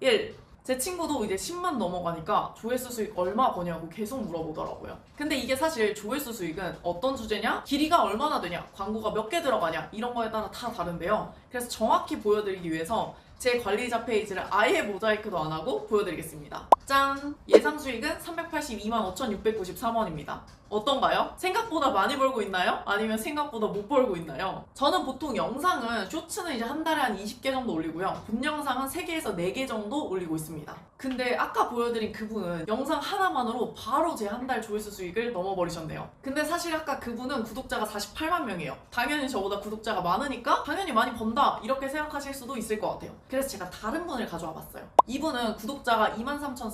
1. 제 친구도 이제 10만 넘어가니까 조회수 수익 얼마 버냐고 계속 물어보더라고요. 근데 이게 사실 조회수 수익은 어떤 주제냐? 길이가 얼마나 되냐? 광고가 몇 개 들어가냐? 이런 거에 따라 다 다른데요. 그래서 정확히 보여드리기 위해서 제 관리자 페이지를 아예 모자이크도 안 하고 보여드리겠습니다. 짠! 예상 수익은 382만 5,693원입니다. 어떤가요? 생각보다 많이 벌고 있나요? 아니면 생각보다 못 벌고 있나요? 저는 보통 영상은 쇼츠는 이제 한 달에 한 20개 정도 올리고요. 본 영상은 3개에서 4개 정도 올리고 있습니다. 근데 아까 보여드린 그분은 영상 하나만으로 바로 제 한 달 조회수 수익을 넘어버리셨네요. 근데 사실 아까 그분은 구독자가 48만 명이에요. 당연히 저보다 구독자가 많으니까 당연히 많이 번다 이렇게 생각하실 수도 있을 것 같아요. 그래서 제가 다른 분을 가져와 봤어요. 이분은 구독자가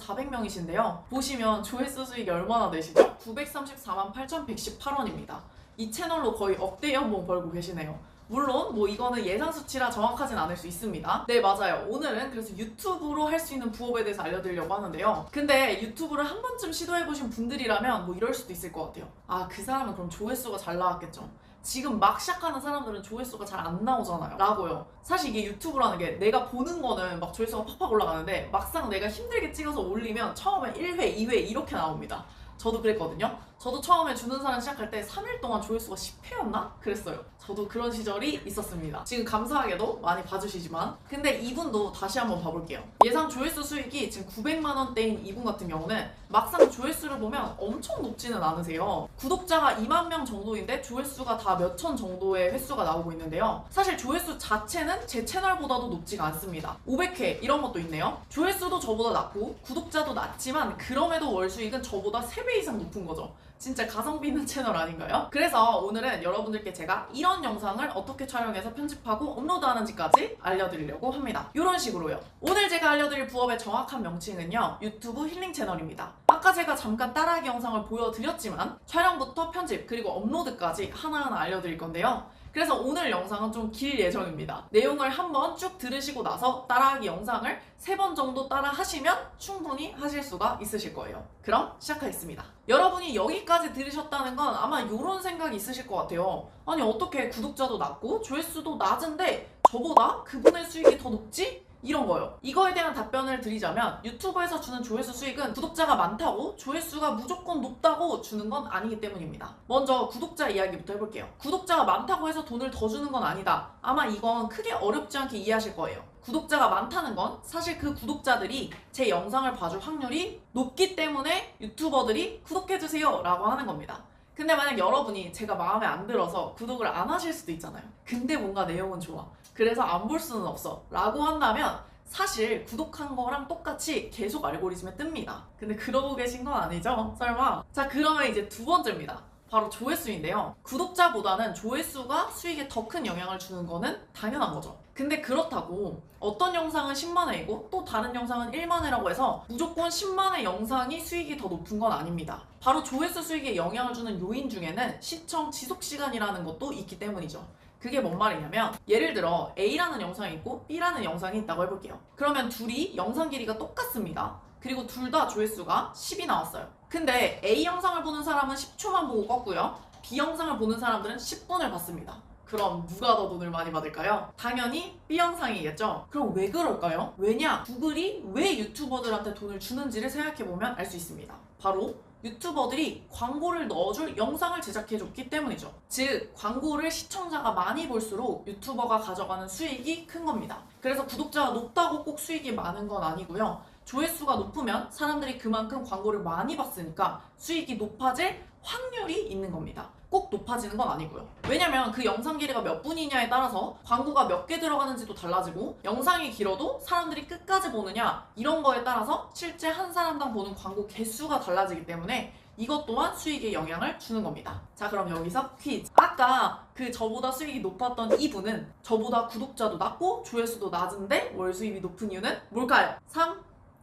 23,400명이신데요. 보시면 조회수 수익이 얼마나 되시죠? 934만 8,118원입니다. 이 채널로 거의 억대 연봉 벌고 계시네요. 물론 뭐 이거는 예상 수치라 정확하진 않을 수 있습니다. 네, 맞아요. 오늘은 그래서 유튜브로 할 수 있는 부업에 대해서 알려드리려고 하는데요. 근데 유튜브를 한 번쯤 시도해보신 분들이라면 뭐 이럴 수도 있을 것 같아요. 그 사람은 그럼 조회수가 잘 나왔겠죠. 지금 막 시작하는 사람들은 조회수가 잘 안 나오잖아요 라고요. 사실 이게 유튜브라는 게 내가 보는 거는 막 조회수가 팍팍 올라가는데 막상 내가 힘들게 찍어서 올리면 처음에 1회, 2회 이렇게 나옵니다. 저도 그랬거든요. 저도 처음에 주는 사람 시작할 때 3일 동안 조회수가 10회였나? 그랬어요. 저도 그런 시절이 있었습니다. 지금 감사하게도 많이 봐주시지만 근데 이분도 다시 한번 봐볼게요. 예상 조회수 수익이 지금 900만 원대인 이분 같은 경우는 막상 조회수를 보면 엄청 높지는 않으세요. 구독자가 2만 명 정도인데 조회수가 다 몇천 정도의 횟수가 나오고 있는데요. 사실 조회수 자체는 제 채널보다도 높지가 않습니다. 500회 이런 것도 있네요. 조회수도 저보다 낮고 구독자도 낮지만 그럼에도 월 수익은 저보다 3배 이상 높은 거죠. 진짜 가성비 있는 채널 아닌가요? 그래서 오늘은 여러분들께 제가 이런 영상을 어떻게 촬영해서 편집하고 업로드하는지까지 알려드리려고 합니다. 이런 식으로요. 오늘 제가 알려드릴 부업의 정확한 명칭은요, 유튜브 힐링 채널입니다. 아까 제가 잠깐 따라하기 영상을 보여드렸지만 촬영부터 편집 그리고 업로드까지 하나하나 알려드릴 건데요. 그래서 오늘 영상은 좀 길 예정입니다. 내용을 한번 쭉 들으시고 나서 따라하기 영상을 3번 정도 따라 하시면 충분히 하실 수가 있으실 거예요. 그럼 시작하겠습니다. 여러분이 여기까지 들으셨다는 건 아마 이런 생각이 있으실 것 같아요. 아니 어떻게 구독자도 낮고 조회수도 낮은데 저보다 그분의 수익이 더 높지? 이런 거요. 이거에 대한 답변을 드리자면 유튜브에서 주는 조회수 수익은 구독자가 많다고 조회수가 무조건 높다고 주는 건 아니기 때문입니다. 먼저 구독자 이야기부터 해볼게요. 구독자가 많다고 해서 돈을 더 주는 건 아니다. 아마 이건 크게 어렵지 않게 이해하실 거예요. 구독자가 많다는 건 사실 그 구독자들이 제 영상을 봐줄 확률이 높기 때문에 유튜버들이 구독해주세요 라고 하는 겁니다. 근데 만약 여러분이 제가 마음에 안 들어서 구독을 안 하실 수도 있잖아요. 근데 뭔가 내용은 좋아. 그래서 안 볼 수는 없어. 라고 한다면 사실 구독한 거랑 똑같이 계속 알고리즘에 뜹니다. 근데 그러고 계신 건 아니죠? 설마? 자, 그러면 이제 두 번째입니다. 바로 조회수인데요. 구독자보다는 조회수가 수익에 더 큰 영향을 주는 거는 당연한 거죠. 근데 그렇다고 어떤 영상은 10만 회이고 또 다른 영상은 1만 회라고 해서 무조건 10만 회 영상이 수익이 더 높은 건 아닙니다. 바로 조회수 수익에 영향을 주는 요인 중에는 시청 지속 시간이라는 것도 있기 때문이죠. 그게 뭔 말이냐면 예를 들어 A라는 영상이 있고 B라는 영상이 있다고 해볼게요. 그러면 둘이 영상 길이가 똑같습니다. 그리고 둘 다 조회수가 10이 나왔어요. 근데 A 영상을 보는 사람은 10초만 보고 껐고요. B 영상을 보는 사람들은 10분을 봤습니다. 그럼 누가 더 돈을 많이 받을까요? 당연히 B 영상이겠죠? 그럼 왜 그럴까요? 왜냐? 구글이 왜 유튜버들한테 돈을 주는지를 생각해보면 알 수 있습니다. 바로 유튜버들이 광고를 넣어줄 영상을 제작해줬기 때문이죠. 즉 광고를 시청자가 많이 볼수록 유튜버가 가져가는 수익이 큰 겁니다. 그래서 구독자가 높다고 꼭 수익이 많은 건 아니고요. 조회수가 높으면 사람들이 그만큼 광고를 많이 봤으니까 수익이 높아질 확률이 있는 겁니다. 꼭 높아지는 건 아니고요. 왜냐면 그 영상 길이가 몇 분이냐에 따라서 광고가 몇 개 들어가는지도 달라지고 영상이 길어도 사람들이 끝까지 보느냐 이런 거에 따라서 실제 한 사람당 보는 광고 개수가 달라지기 때문에 이것 또한 수익에 영향을 주는 겁니다. 자, 그럼 여기서 퀴즈. 아까 그 저보다 수익이 높았던 이분은 저보다 구독자도 낮고 조회수도 낮은데 월 수입이 높은 이유는 뭘까요? 3,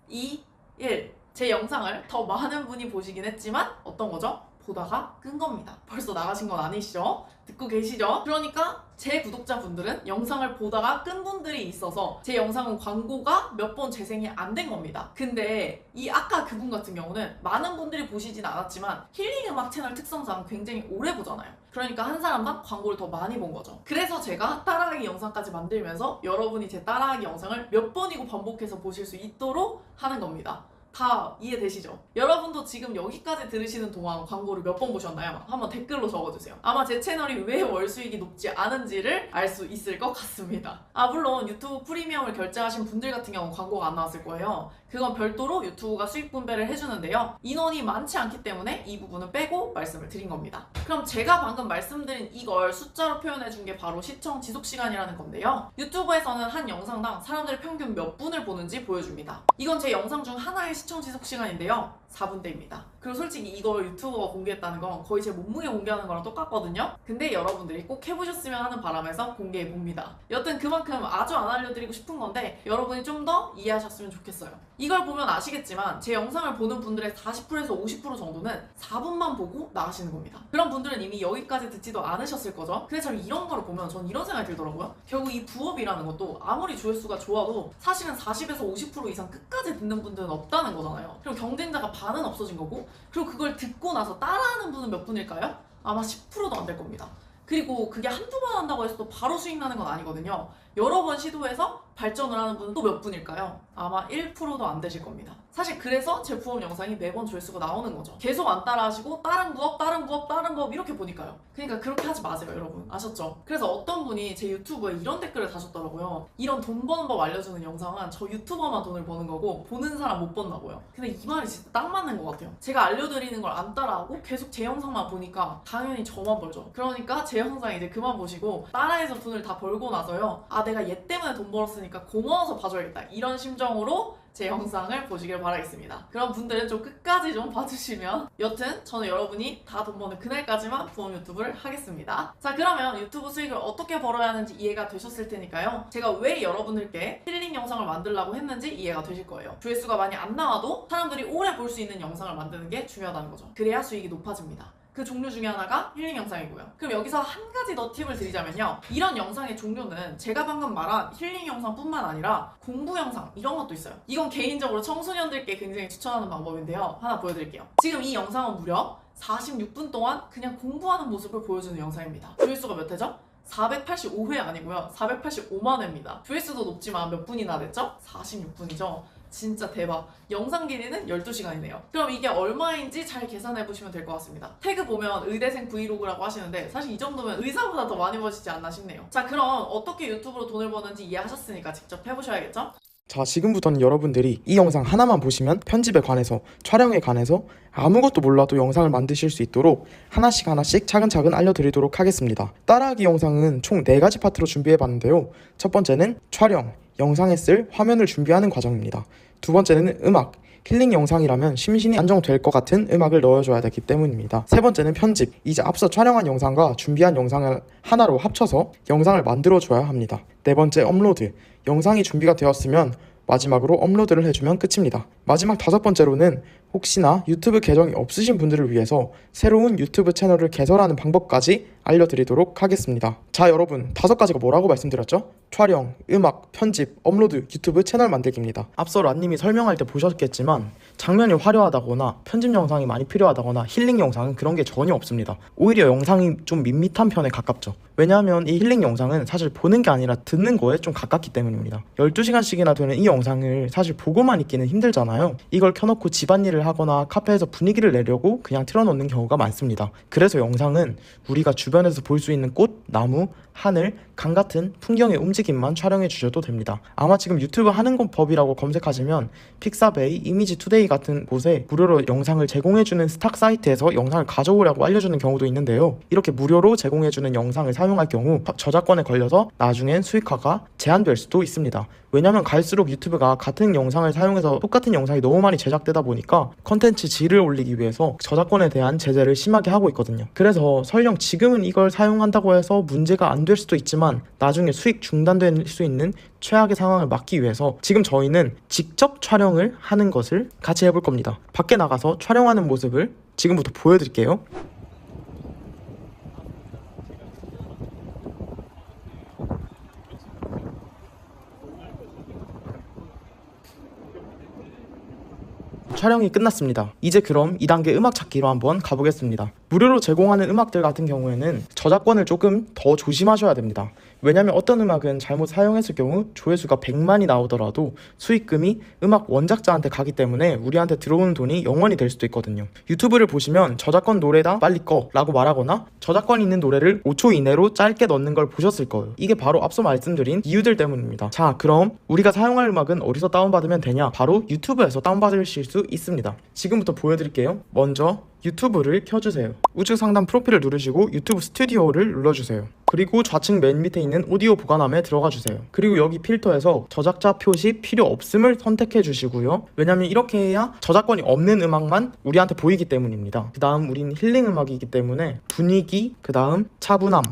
2, 1. 제 영상을 더 많은 분이 보시긴 했지만 어떤 거죠? 보다가 끈 겁니다. 벌써 나가신 건 아니시죠? 듣고 계시죠? 그러니까 제 구독자분들은 영상을 보다가 끈 분들이 있어서 제 영상은 광고가 몇 번 재생이 안 된 겁니다. 근데 이 아까 그분 같은 경우는 많은 분들이 보시진 않았지만 힐링 음악 채널 특성상 굉장히 오래 보잖아요. 그러니까 한 사람당 광고를 더 많이 본 거죠. 그래서 제가 따라하기 영상까지 만들면서 여러분이 제 따라하기 영상을 몇 번이고 반복해서 보실 수 있도록 하는 겁니다. 다 이해되시죠? 여러분도 지금 여기까지 들으시는 동안 광고를 몇 번 보셨나요? 한번 댓글로 적어주세요. 아마 제 채널이 왜 월 수익이 높지 않은지를 알 수 있을 것 같습니다. 물론 유튜브 프리미엄을 결제하신 분들 같은 경우는 광고가 안 나왔을 거예요. 그건 별도로 유튜브가 수익 분배를 해주는데요. 인원이 많지 않기 때문에 이 부분은 빼고 말씀을 드린 겁니다. 그럼 제가 방금 말씀드린 이걸 숫자로 표현해준 게 바로 시청 지속 시간이라는 건데요. 유튜브에서는 한 영상당 사람들이 평균 몇 분을 보는지 보여줍니다. 이건 제 영상 중 하나의 시청 지속 시간인데요. 4분대입니다. 그리고 솔직히 이걸 유튜버가 공개했다는 건 거의 제 몸무게 공개하는 거랑 똑같거든요. 근데 여러분들이 꼭 해보셨으면 하는 바람에서 공개해봅니다. 여튼 그만큼 아주 안 알려드리고 싶은 건데 여러분이 좀 더 이해하셨으면 좋겠어요. 이걸 보면 아시겠지만 제 영상을 보는 분들의 40%에서 50% 정도는 4분만 보고 나가시는 겁니다. 그런 분들은 이미 여기까지 듣지도 않으셨을 거죠. 근데 저 이런 거를 보면 전 이런 생각이 들더라고요. 결국 이 부업이라는 것도 아무리 조회수가 좋아도 사실은 40에서 50% 이상 끝까지 듣는 분들은 없다는 거잖아요. 그리고 경쟁자가 반은 없어진 거고, 그리고 그걸 듣고 나서 따라하는 분은 몇 분일까요? 아마 10%도 안 될 겁니다. 그리고 그게 한두 번 한다고 해서 또 바로 수익 나는 건 아니거든요. 여러 번 시도해서 발전을 하는 분은 또 몇 분일까요? 아마 1%도 안 되실 겁니다. 사실 그래서 제 부업 영상이 매번 조회수가 나오는 거죠. 계속 안 따라 하시고 다른 부업, 다른 부업, 다른 부업 이렇게 보니까요. 그러니까 그렇게 하지 마세요, 여러분. 아셨죠? 그래서 어떤 분이 제 유튜브에 이런 댓글을 다셨더라고요. 이런 돈 버는 법 알려주는 영상은 저 유튜버만 돈을 버는 거고 보는 사람 못 번다고요. 근데 이 말이 진짜 딱 맞는 것 같아요. 제가 알려드리는 걸 안 따라하고 계속 제 영상만 보니까 당연히 저만 벌죠. 그러니까 제 영상 이제 그만 보시고 따라해서 돈을 다 벌고 나서요. 아, 내가 얘 때문에 돈 벌었으니까 고마워서 봐줘야겠다. 이런 심정으로 제 영상을 보시길 바라겠습니다. 그런 분들은 좀 끝까지 좀 봐주시면. 여튼 저는 여러분이 다 돈 버는 그날까지만 부업 유튜브를 하겠습니다. 자, 그러면 유튜브 수익을 어떻게 벌어야 하는지 이해가 되셨을 테니까요. 제가 왜 여러분들께 힐링 영상을 만들려고 했는지 이해가 되실 거예요. 조회수가 많이 안 나와도 사람들이 오래 볼 수 있는 영상을 만드는 게 중요하다는 거죠. 그래야 수익이 높아집니다. 그 종류 중에 하나가 힐링 영상이고요. 그럼 여기서 한 가지 더 팁을 드리자면요. 이런 영상의 종류는 제가 방금 말한 힐링 영상뿐만 아니라 공부 영상 이런 것도 있어요. 이건 개인적으로 청소년들께 굉장히 추천하는 방법인데요. 하나 보여드릴게요. 지금 이 영상은 무려 46분 동안 그냥 공부하는 모습을 보여주는 영상입니다. 조회수가 몇 회죠? 485회 아니고요. 485만 회입니다. 조회수도 높지만 몇 분이나 됐죠? 46분이죠. 진짜 대박. 영상 길이는 12시간이네요. 그럼 이게 얼마인지 잘 계산해보시면 될 것 같습니다. 태그 보면 의대생 브이로그라고 하시는데 사실 이 정도면 의사보다 더 많이 버시지 않나 싶네요. 자, 그럼 어떻게 유튜브로 돈을 버는지 이해하셨으니까 직접 해보셔야겠죠? 자, 지금부터는 여러분들이 이 영상 하나만 보시면 편집에 관해서, 촬영에 관해서 아무것도 몰라도 영상을 만드실 수 있도록 하나씩 차근차근 알려드리도록 하겠습니다. 따라하기 영상은 총 4가지 파트로 준비해봤는데요. 첫 번째는 촬영, 영상에 쓸 화면을 준비하는 과정입니다. 두 번째는 음악, 힐링 영상이라면 심신이 안정될 것 같은 음악을 넣어줘야 되기 때문입니다. 세 번째는 편집, 이제 앞서 촬영한 영상과 준비한 영상을 하나로 합쳐서 영상을 만들어줘야 합니다. 네 번째, 업로드, 영상이 준비가 되었으면 마지막으로 업로드를 해주면 끝입니다. 마지막 5번째로는 혹시나 유튜브 계정이 없으신 분들을 위해서 새로운 유튜브 채널을 개설하는 방법까지 알려드리도록 하겠습니다. 자, 여러분, 5가지가 뭐라고 말씀드렸죠? 촬영, 음악, 편집, 업로드, 유튜브 채널 만들기입니다. 앞서 란님이 설명할 때 보셨겠지만 장면이 화려하다거나 편집 영상이 많이 필요하다거나 힐링 영상은 그런 게 전혀 없습니다. 오히려 영상이 좀 밋밋한 편에 가깝죠. 왜냐하면 이 힐링 영상은 사실 보는 게 아니라 듣는 거에 좀 가깝기 때문입니다. 12시간씩이나 되는 이 영상을 사실 보고만 있기는 힘들잖아요. 이걸 켜놓고 집안일을 하거나 카페에서 분위기를 내려고 그냥 틀어놓는 경우가 많습니다. 그래서 영상은 우리가 주변에서 볼 수 있는 꽃, 나무, 하늘, 강 같은 풍경의 움직임만 촬영해 주셔도 됩니다. 아마 지금 유튜브 하는 법이라고 검색하시면 픽사베이, 이미지투데이 같은 곳에 무료로 영상을 제공해주는 스탁 사이트에서 영상을 가져오라고 알려주는 경우도 있는데요. 이렇게 무료로 제공해주는 영상을 사용할 경우 저작권에 걸려서 나중엔 수익화가 제한될 수도 있습니다. 왜냐면 갈수록 유튜브가 같은 영상을 사용해서 똑같은 영상이 너무 많이 제작되다 보니까 컨텐츠 질을 올리기 위해서 저작권에 대한 제재를 심하게 하고 있거든요. 그래서 설령 지금은 이걸 사용한다고 해서 문제가 안 될 수도 있지만 나중에 수익 중단될 수 있는 최악의 상황을 막기 위해서 지금 저희는 직접 촬영을 하는 것을 같이 해볼 겁니다. 밖에 나가서 촬영하는 모습을 지금부터 보여드릴게요. 촬영이 끝났습니다. 이제 그럼 2단계 음악 찾기로 한번 가보겠습니다. 무료로 제공하는 음악들 같은 경우에는 저작권을 조금 더 조심하셔야 됩니다. 왜냐면 어떤 음악은 잘못 사용했을 경우 조회수가 100만이 나오더라도 수익금이 음악 원작자한테 가기 때문에 우리한테 들어오는 돈이 0원이 될 수도 있거든요. 유튜브를 보시면 저작권 노래다 빨리 꺼 라고 말하거나 저작권 있는 노래를 5초 이내로 짧게 넣는 걸 보셨을 거예요. 이게 바로 앞서 말씀드린 이유들 때문입니다. 자, 그럼 우리가 사용할 음악은 어디서 다운받으면 되냐? 바로 유튜브에서 다운받으실 수 있습니다. 지금부터 보여드릴게요. 먼저 유튜브를 켜주세요. 우측 상단 프로필을 누르시고 유튜브 스튜디오를 눌러주세요. 그리고 좌측 맨 밑에 있는 오디오 보관함에 들어가 주세요. 그리고 여기 필터에서 저작자 표시 필요 없음을 선택해 주시고요. 왜냐면 이렇게 해야 저작권이 없는 음악만 우리한테 보이기 때문입니다. 그 다음 우린 힐링 음악이기 때문에 분위기, 그 다음 차분함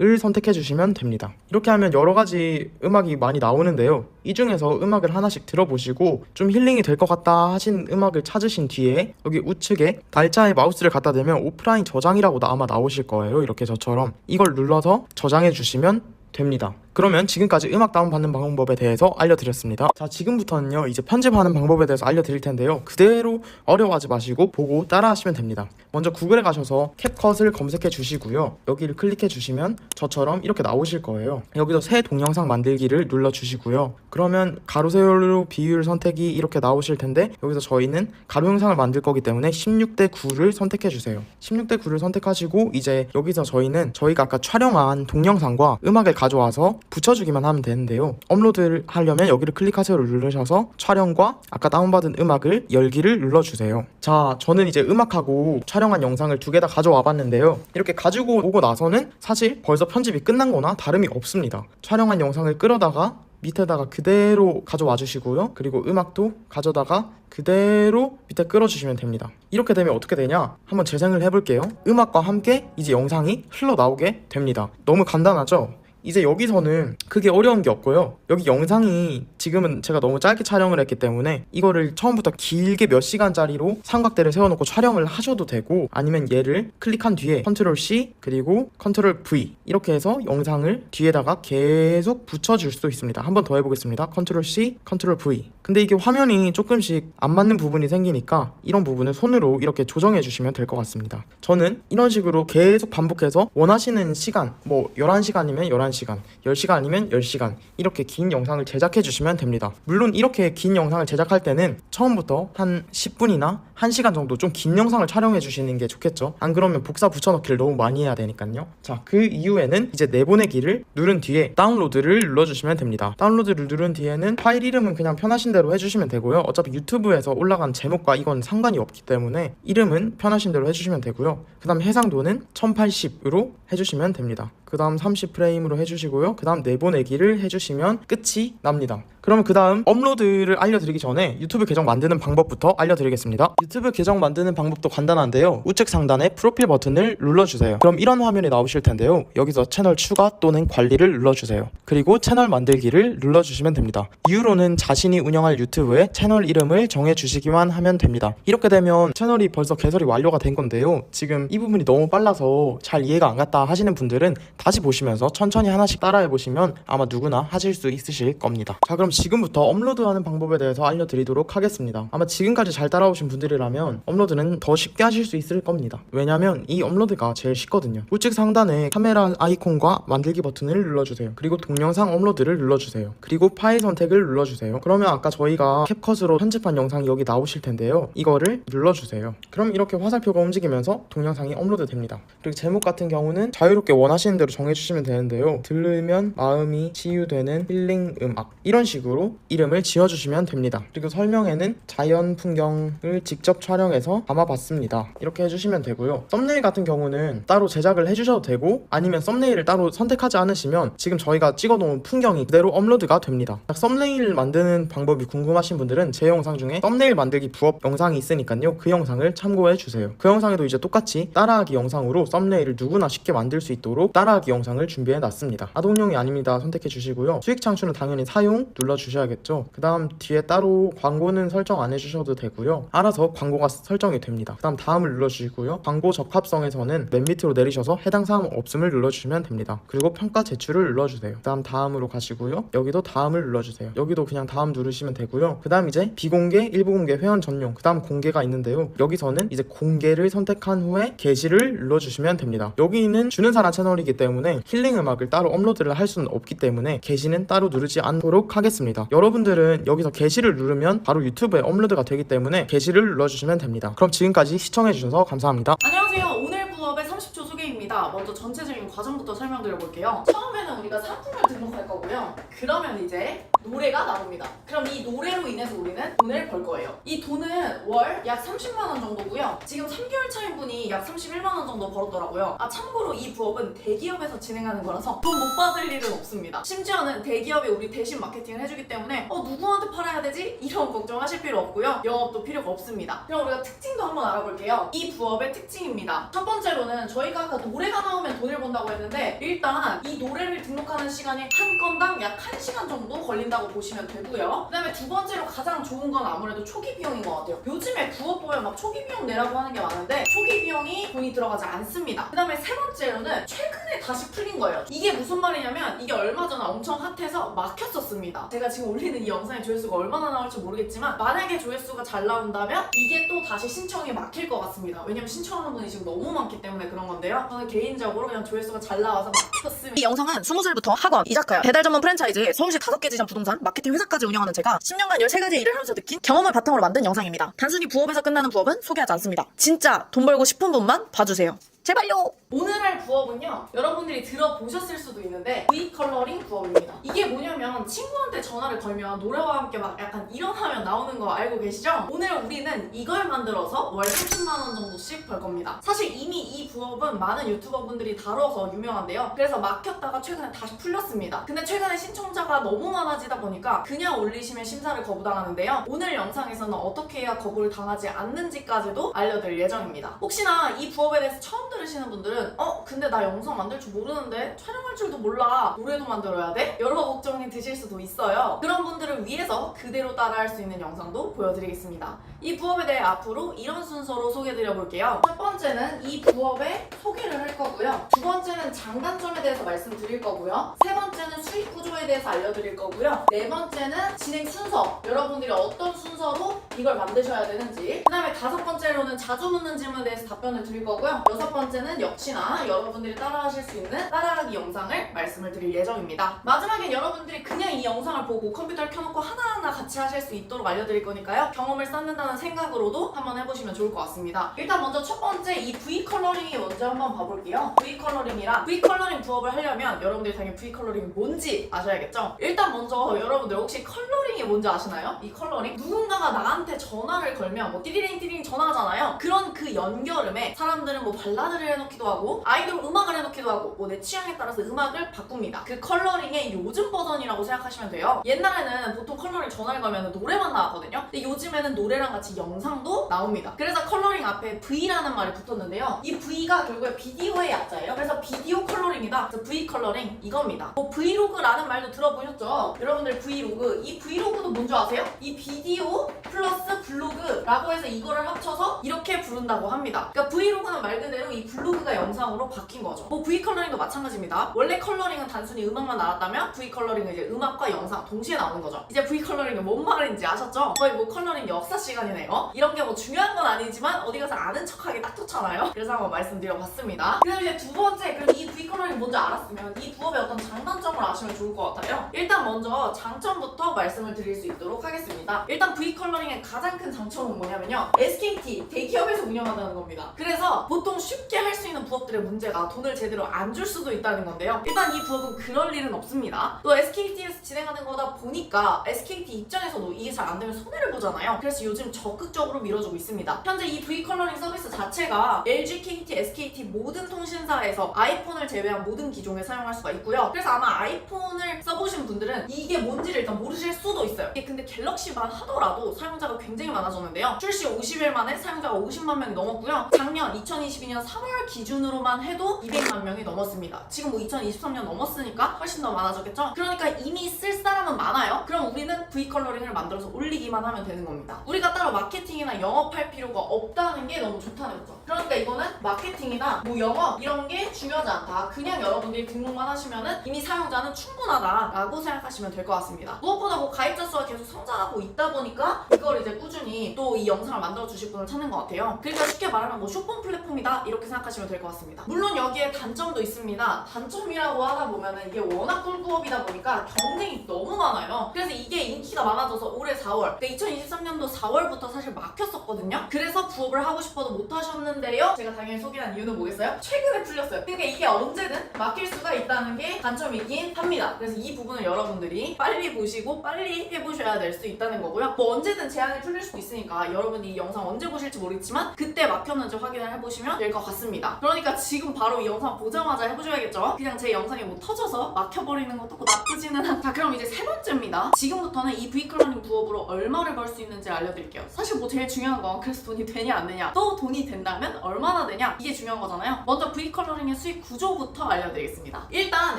을 선택해 주시면 됩니다. 이렇게 하면 여러 가지 음악이 많이 나오는데요. 이 중에서 음악을 하나씩 들어보시고 좀 힐링이 될 것 같다 하신 음악을 찾으신 뒤에 여기 우측에 날짜에 마우스를 갖다 대면 오프라인 저장이라고 아마 나오실 거예요. 이렇게 저처럼 이걸 눌러서 저장해 주시면 됩니다. 그러면 지금까지 음악 다운받는 방법에 대해서 알려드렸습니다. 자, 지금부터는요 이제 편집하는 방법에 대해서 알려드릴 텐데요. 그대로 어려워하지 마시고 보고 따라하시면 됩니다. 먼저 구글에 가셔서 캡컷을 검색해 주시고요. 여기를 클릭해 주시면 저처럼 이렇게 나오실 거예요. 여기서 새 동영상 만들기를 눌러 주시고요. 그러면 가로 세로 비율 선택이 이렇게 나오실 텐데 여기서 저희는 가로 영상을 만들 거기 때문에 16대 9를 선택해 주세요. 16대 9를 선택하시고 이제 여기서 저희는 저희가 아까 촬영한 동영상과 음악을 가져와서 붙여주기만 하면 되는데요. 업로드를 하려면 여기를 클릭하세요를 누르셔서 촬영과 아까 다운받은 음악을 열기를 눌러주세요. 자, 저는 이제 음악하고 촬영한 영상을 두 개 다 가져와 봤는데요. 이렇게 가지고 오고 나서는 사실 벌써 편집이 끝난 거나 다름이 없습니다. 촬영한 영상을 끌어다가 밑에다가 그대로 가져와 주시고요. 그리고 음악도 가져다가 그대로 밑에 끌어주시면 됩니다. 이렇게 되면 어떻게 되냐? 한번 재생을 해볼게요. 음악과 함께 이제 영상이 흘러나오게 됩니다. 너무 간단하죠? 이제 여기서는 크게 어려운 게 없고요. 여기 영상이 지금은 제가 너무 짧게 촬영을 했기 때문에 이거를 처음부터 길게 몇 시간짜리로 삼각대를 세워놓고 촬영을 하셔도 되고, 아니면 얘를 클릭한 뒤에 컨트롤 C 그리고 컨트롤 V 이렇게 해서 영상을 뒤에다가 계속 붙여줄 수도 있습니다. 한번 더 해보겠습니다. 컨트롤 C 컨트롤 V. 근데 이게 화면이 조금씩 안 맞는 부분이 생기니까 이런 부분을 손으로 이렇게 조정해 주시면 될 것 같습니다. 저는 이런 식으로 계속 반복해서 원하시는 시간, 뭐 11시간이면 11시간, 10시간이면 10시간 이렇게 긴 영상을 제작해 주시면 됩니다. 물론 이렇게 긴 영상을 제작할 때는 처음부터 한 10분이나 1시간 정도 좀 긴 영상을 촬영해 주시는 게 좋겠죠. 안 그러면 복사 붙여넣기를 너무 많이 해야 되니까요. 자, 그 이후에는 이제 내보내기를 누른 뒤에 다운로드를 눌러주시면 됩니다. 다운로드를 누른 뒤에는 파일 이름은 그냥 편하신 대로 해주시면 되고요. 어차피 유튜브에서 올라간 제목과 이건 상관이 없기 때문에 이름은 편하신 대로 해주시면 되고요. 그 다음 해상도는 1080으로 해주시면 됩니다. 그 다음 30프레임으로 해주시고요. 그 다음 내보내기를 해주시면 끝이 납니다. 그러면 그 다음 업로드를 알려드리기 전에 유튜브 계정 만드는 방법부터 알려드리겠습니다. 유튜브 계정 만드는 방법도 간단한데요. 우측 상단에 프로필 버튼을 눌러주세요. 그럼 이런 화면이 나오실 텐데요. 여기서 채널 추가 또는 관리를 눌러주세요. 그리고 채널 만들기를 눌러주시면 됩니다. 이후로는 자신이 운영할 유튜브에 채널 이름을 정해주시기만 하면 됩니다. 이렇게 되면 채널이 벌써 개설이 완료가 된 건데요. 지금 이 부분이 너무 빨라서 잘 이해가 안 갔다 하시는 분들은 다시 보시면서 천천히 하나씩 따라해 보시면 아마 누구나 하실 수 있으실 겁니다. 자, 그럼 지금부터 업로드하는 방법에 대해서 알려드리도록 하겠습니다. 아마 지금까지 잘 따라오신 분들이라면 업로드는 더 쉽게 하실 수 있을 겁니다. 왜냐면 이 업로드가 제일 쉽거든요. 우측 상단에 카메라 아이콘과 만들기 버튼을 눌러주세요. 그리고 동영상 업로드를 눌러주세요. 그리고 파일 선택을 눌러주세요. 그러면 아까 저희가 캡컷으로 편집한 영상이 여기 나오실 텐데요. 이거를 눌러주세요. 그럼 이렇게 화살표가 움직이면서 동영상이 업로드 됩니다. 그리고 제목 같은 경우는 자유롭게 원하시는 대로 정해주시면 되는데요. 들으면 마음이 치유되는 힐링 음악, 이런 식으로 이름을 지어주시면 됩니다. 그리고 설명에는 자연 풍경을 직접 촬영해서 담아봤습니다, 이렇게 해주시면 되고요. 썸네일 같은 경우는 따로 제작을 해주셔도 되고, 아니면 썸네일을 따로 선택하지 않으시면 지금 저희가 찍어놓은 풍경이 그대로 업로드가 됩니다. 썸네일 만드는 방법이 궁금하신 분들은 제 영상 중에 썸네일 만들기 부업 영상이 있으니까요. 그 영상을 참고해주세요. 그 영상에도 이제 똑같이 따라하기 영상으로 썸네일을 누구나 쉽게 만들 수 있도록 따라하기 영상을 준비해놨습니다. 아동용이 아닙니다 선택해주시고요. 수익 창출은 당연히 사용 눌러주셔야겠죠. 그 다음 뒤에 따로 광고는 설정 안 해주셔도 되고요. 알아서 광고가 설정이 됩니다. 그 다음 다음을 눌러주시고요. 광고 적합성에서는 맨 밑으로 내리셔서 해당 사항 없음을 눌러주시면 됩니다. 그리고 평가 제출을 눌러주세요. 그 다음 다음으로 가시고요. 여기도 다음을 눌러주세요. 여기도 그냥 다음 누르시면 되고요. 그 다음 이제 비공개, 일부 공개, 회원 전용, 그 다음 공개가 있는데요. 여기서는 이제 공개를 선택한 후에 게시를 눌러주시면 됩니다. 여기는 주는 사람 채널이기 때문에 힐링 음악을 따로 업로드를 할 수는 없기 때문에 게시는 따로 누르지 않도록 하겠습니다. 여러분들은 여기서 게시를 누르면 바로 유튜브에 업로드가 되기 때문에 게시를 눌러주시면 됩니다. 그럼 지금까지 시청해주셔서 감사합니다. 안녕하세요. 오늘 부업의 30초 소개입니다. 먼저 전체적인 과정부터 설명드려볼게요. 처음에는 우리가 상품을 등록할 거고요. 그러면 이제 노래가 나옵니다. 그럼 이 노래로 인해서 우리는 돈을 벌 거예요. 이 돈은 월 약 30만원 정도고요. 지금 3개월 차인 분이 약 31만원 정도 벌었더라고요. 참고로 이 부업은 대기업에서 진행하는 거라서 돈 못 받을 일은 없습니다. 심지어는 대기업이 우리 대신 마케팅을 해주기 때문에 누구한테 팔아야 되지? 이런 걱정하실 필요 없고요. 영업도 필요가 없습니다. 그럼 우리가 특징도 한번 알아볼게요. 이 부업의 특징입니다. 첫 번째로는 저희가 아까 노래가 나오면 돈을 번다고 했는데 일단 이 노래를 등록하는 시간이 한 건당 약 1시간 정도 걸린다고 보시면 되고요. 그 다음에 두 번째로 가장 좋은 건 아무래도 초기 비용인 것 같아요. 요즘에 부업 보면 막 초기 비용 내라고 하는 게 많은데 초기 비용이 돈이 들어가지 않습니다. 그 다음에 세 번째로는 최근에 다시 풀린 거예요. 이게 무슨 말이냐면 이게 얼마 전에 엄청 핫해서 막혔었습니다. 제가 지금 올리는 이 영상의 조회수가 얼마나 나올지 모르겠지만 만약에 조회수가 잘 나온다면 이게 또 다시 신청이 막힐 것 같습니다. 왜냐면 신청하는 분이 지금 너무 많기 때문에 그런 건데요. 저는 개인적으로 그냥 조회수가 잘 나와서 막혔습니다. 이 영상은 20살부터 학원, 이자카야, 배달 전문 프랜차이즈, 서울시 5개 지점 부동산, 마케팅 회사까지 운영하는 제가 10년간 13가지 일을 하면서 느낀 경험을 바탕으로 만든 영상입니다. 단순히 부업에서 끝나는 부업은 소개하지 않습니다. 진짜 돈 벌고 싶은 분만 봐주세요. 제발요! 오늘 할 부업은요, 여러분들이 들어보셨을 수도 있는데 V컬러링 부업입니다. 이게 뭐냐면 친구한테 전화를 걸면 노래와 함께 막 약간 일어나면 나오는 거 알고 계시죠? 오늘 우리는 이걸 만들어서 월 30만 원 정도씩 벌 겁니다. 사실 이미 이 부업은 많은 유튜버분들이 다뤄서 유명한데요. 그래서 막혔다가 최근에 다시 풀렸습니다. 근데 최근에 신청자가 너무 많아지다 보니까 그냥 올리시면 심사를 거부당하는데요. 오늘 영상에서는 어떻게 해야 거부를 당하지 않는지까지도 알려드릴 예정입니다. 혹시나 이 부업에 대해서 처음 들으시는 분들은 근데 나 영상 만들 줄 모르는데 촬영할 줄도 몰라 노래도 만들어야 돼? 여러 걱정이 드실 수도 있어요. 그런 분들을 위해서 그대로 따라할 수 있는 영상도 보여드리겠습니다. 이 부업에 대해 앞으로 이런 순서로 소개해드려 볼게요. 첫 번째는 이 부업의 소개를 할 거고요. 두 번째는 장단점에 대해서 말씀드릴 거고요. 세 번째는 수익 구조에 대해서 알려드릴 거고요. 네 번째는 진행 순서, 여러분들이 어떤 순서로 이걸 만드셔야 되는지, 그 다음에 다섯 번째로는 자주 묻는 질문에 대해서 답변을 드릴 거고요. 여섯 번째는 역시나 여러분들이 따라하실 수 있는 따라하기 영상을 말씀을 드릴 예정입니다. 마지막엔 여러분들이 그냥 이 영상을 보고 컴퓨터를 켜놓고 하나하나 같이 하실 수 있도록 알려드릴 거니까요. 경험을 쌓는다는 생각으로도 한번 해보시면 좋을 것 같습니다. 일단 먼저 첫 번째 이 V컬러링이 먼저 한번 봐볼게요. V컬러링이랑 V컬러링 부업을 하려면 여러분들이 당연히 V컬러링이 뭔지 아셔야겠죠? 일단 먼저 여러분들 혹시 컬러링이 뭔지 아시나요? 이 컬러링? 누군가가 나한테 전화를 걸면 뭐 띠리링 띠리링 전화하잖아요. 그런 그 연결음에 사람들은 뭐 발라드를 해놓기도 하고 아이돌 음악을 해놓기도 하고 뭐 내 취향에 따라서 음악을 바꿉니다. 그 컬러링의 요즘 버전이라고 생각하시면 돼요. 옛날에는 보통 컬러링 전화를 걸면 노래만 나왔거든요. 근데 요즘에는 노래랑 같이 영상도 나옵니다. 그래서 컬러링 앞에 V라는 말이 붙었는데요. 이 V가 결국에 비디오의 약자예요. 그래서 비디오 컬러링이다. 그래서 V 컬러링 이겁니다. 뭐 브이로그라는 말도 들어보셨죠? 여러분들 브이로그, 이 브이로그도 뭔지 아세요? 이 비디오 플러스 블로그라고 해서 이거를 합쳐서 이렇게 부른다고 합니다. 그러니까 브이로그는 말 그대로 이 블로그가 영상으로 바뀐 거죠. 뭐 V 컬러링도 마찬가지입니다. 원래 컬러링은 단순히 음악만 나왔다면 V 컬러링은 이제 음악과 영상 동시에 나오는 거죠. 이제 V 컬러링이 뭔 말인지 아셨죠? 거의 뭐 컬러링 역사 시간이네요. 이런 게 뭐 중요한 건 아니지만 어디 가서 아는 척하기 딱 좋잖아요. 그래서 한번 말씀드려봤습니다. 그다음 이제 두 번째, 그럼 이 V 컬러링 뭔지 알았으면 이 부업의 어떤 장단점을 아시면 좋을 것 같아요. 일단 먼저 장점부터 말씀을 드릴 수 있도록 하겠습니다. 일단 V 컬러링의 가장 큰 장점은 뭐냐면요, SKT 대기업에서 운영한다는 겁니다. 그래서 보통 쉽게 할 수 있는 부업들의 문제가 돈을 제대로 안 줄 수도 있다는 건데요. 일단 이 부업은 그럴 일은 없습니다. 또 SKT에서 진행하는 거다 보니까 SKT 입장에서도 이게 잘 안 되면 손해를 보잖아요. 그래서 요즘 적극적으로 밀어주고 있습니다. 현재 이 V 컬러링 서비스 자체가 LG, KT, SKT 모든 통신사에서 아이폰을 제외한 모든 기종에 사용할 수가 있고요. 그래서 아마 아이폰을 써보신 분들은 이게 뭔지를 일단 모르실 수도 있어요. 이게 근데 갤럭시만 하더라도 사용자가 굉장히 많아졌는데요. 출시 50일 만에 사용자가 50만 명이 넘었고요. 작년 2022년 3월 기준으로만 해도 200만 명이 넘었습니다. 지금 뭐 2023년 넘었으니까 훨씬 더 많아졌겠죠? 그러니까 이미 쓸 사람은 많아요. 그럼 우리는 V컬러링을 만들어서 올리기만 하면 되는 겁니다. 우리가 따로 마케팅이나 영업할 필요가 없다는 게 너무 좋다는 거죠. 그러니까 이거는 마케팅이나 뭐 영업 이런 게 중요하지 않다. 그냥 여러분들이 등록만 하시면은 이미 사용자는 충분하다라고 생각하시면 될 것 같습니다. 무엇보다 뭐 가입자 수가 계속 성장하고 있다 보니까 이걸 이제 꾸준히 또 이 영상을 만들어 주실 분을 찾는 것 같아요. 그러니까 쉽게 말하면 뭐 쇼폼 플랫폼이다 이렇게 생각하시면 될 것 같습니다. 물론 여기에 단점도 있습니다. 단점이라고 하다 보면은 이게 워낙 꿀부업이다 보니까 경쟁이 너무 많아요. 그래서 이게 인기가 많아져서 올해 4월, 그러니까 2023년도 4월부터 사실 막혔었거든요. 그래서 부업을 하고 싶어도 못 하셨는데요. 제가 당연히 소개한 이유는 뭐겠어요? 최근에 풀렸어요. 그러니까 이게 언제든 막힐 수가 있다는 게 단점이긴 합니다. 그래서 이 부분을 여러분들이 빨리 보시고 빨리 해보셔야 될 수 있다는 거고요. 뭐 언제든 제한이 풀릴 수도 있으니까 여러분이 이 영상 언제 보실지 모르겠지만 그때 막혔는지 확인을 해보시면 될 것 같습니다. 그러니까 지금 바로 이 영상 보자마자 해보셔야겠죠? 그냥 제 영상이 뭐 터져서 막혀버리는 것도 나쁘지는 않다. 자, 그럼 이제 세 번째입니다. 지금부터는 이 V컬러링 부업으로 얼마를 벌 수 있는지 알려드릴게요. 사실 뭐 제일 중요한 건 그래서 돈이 되냐 안 되냐. 또 돈이 된다면 수익은 얼마나 되냐? 이게 중요한 거잖아요. 먼저 V컬러링의 수익 구조부터 알려드리겠습니다. 일단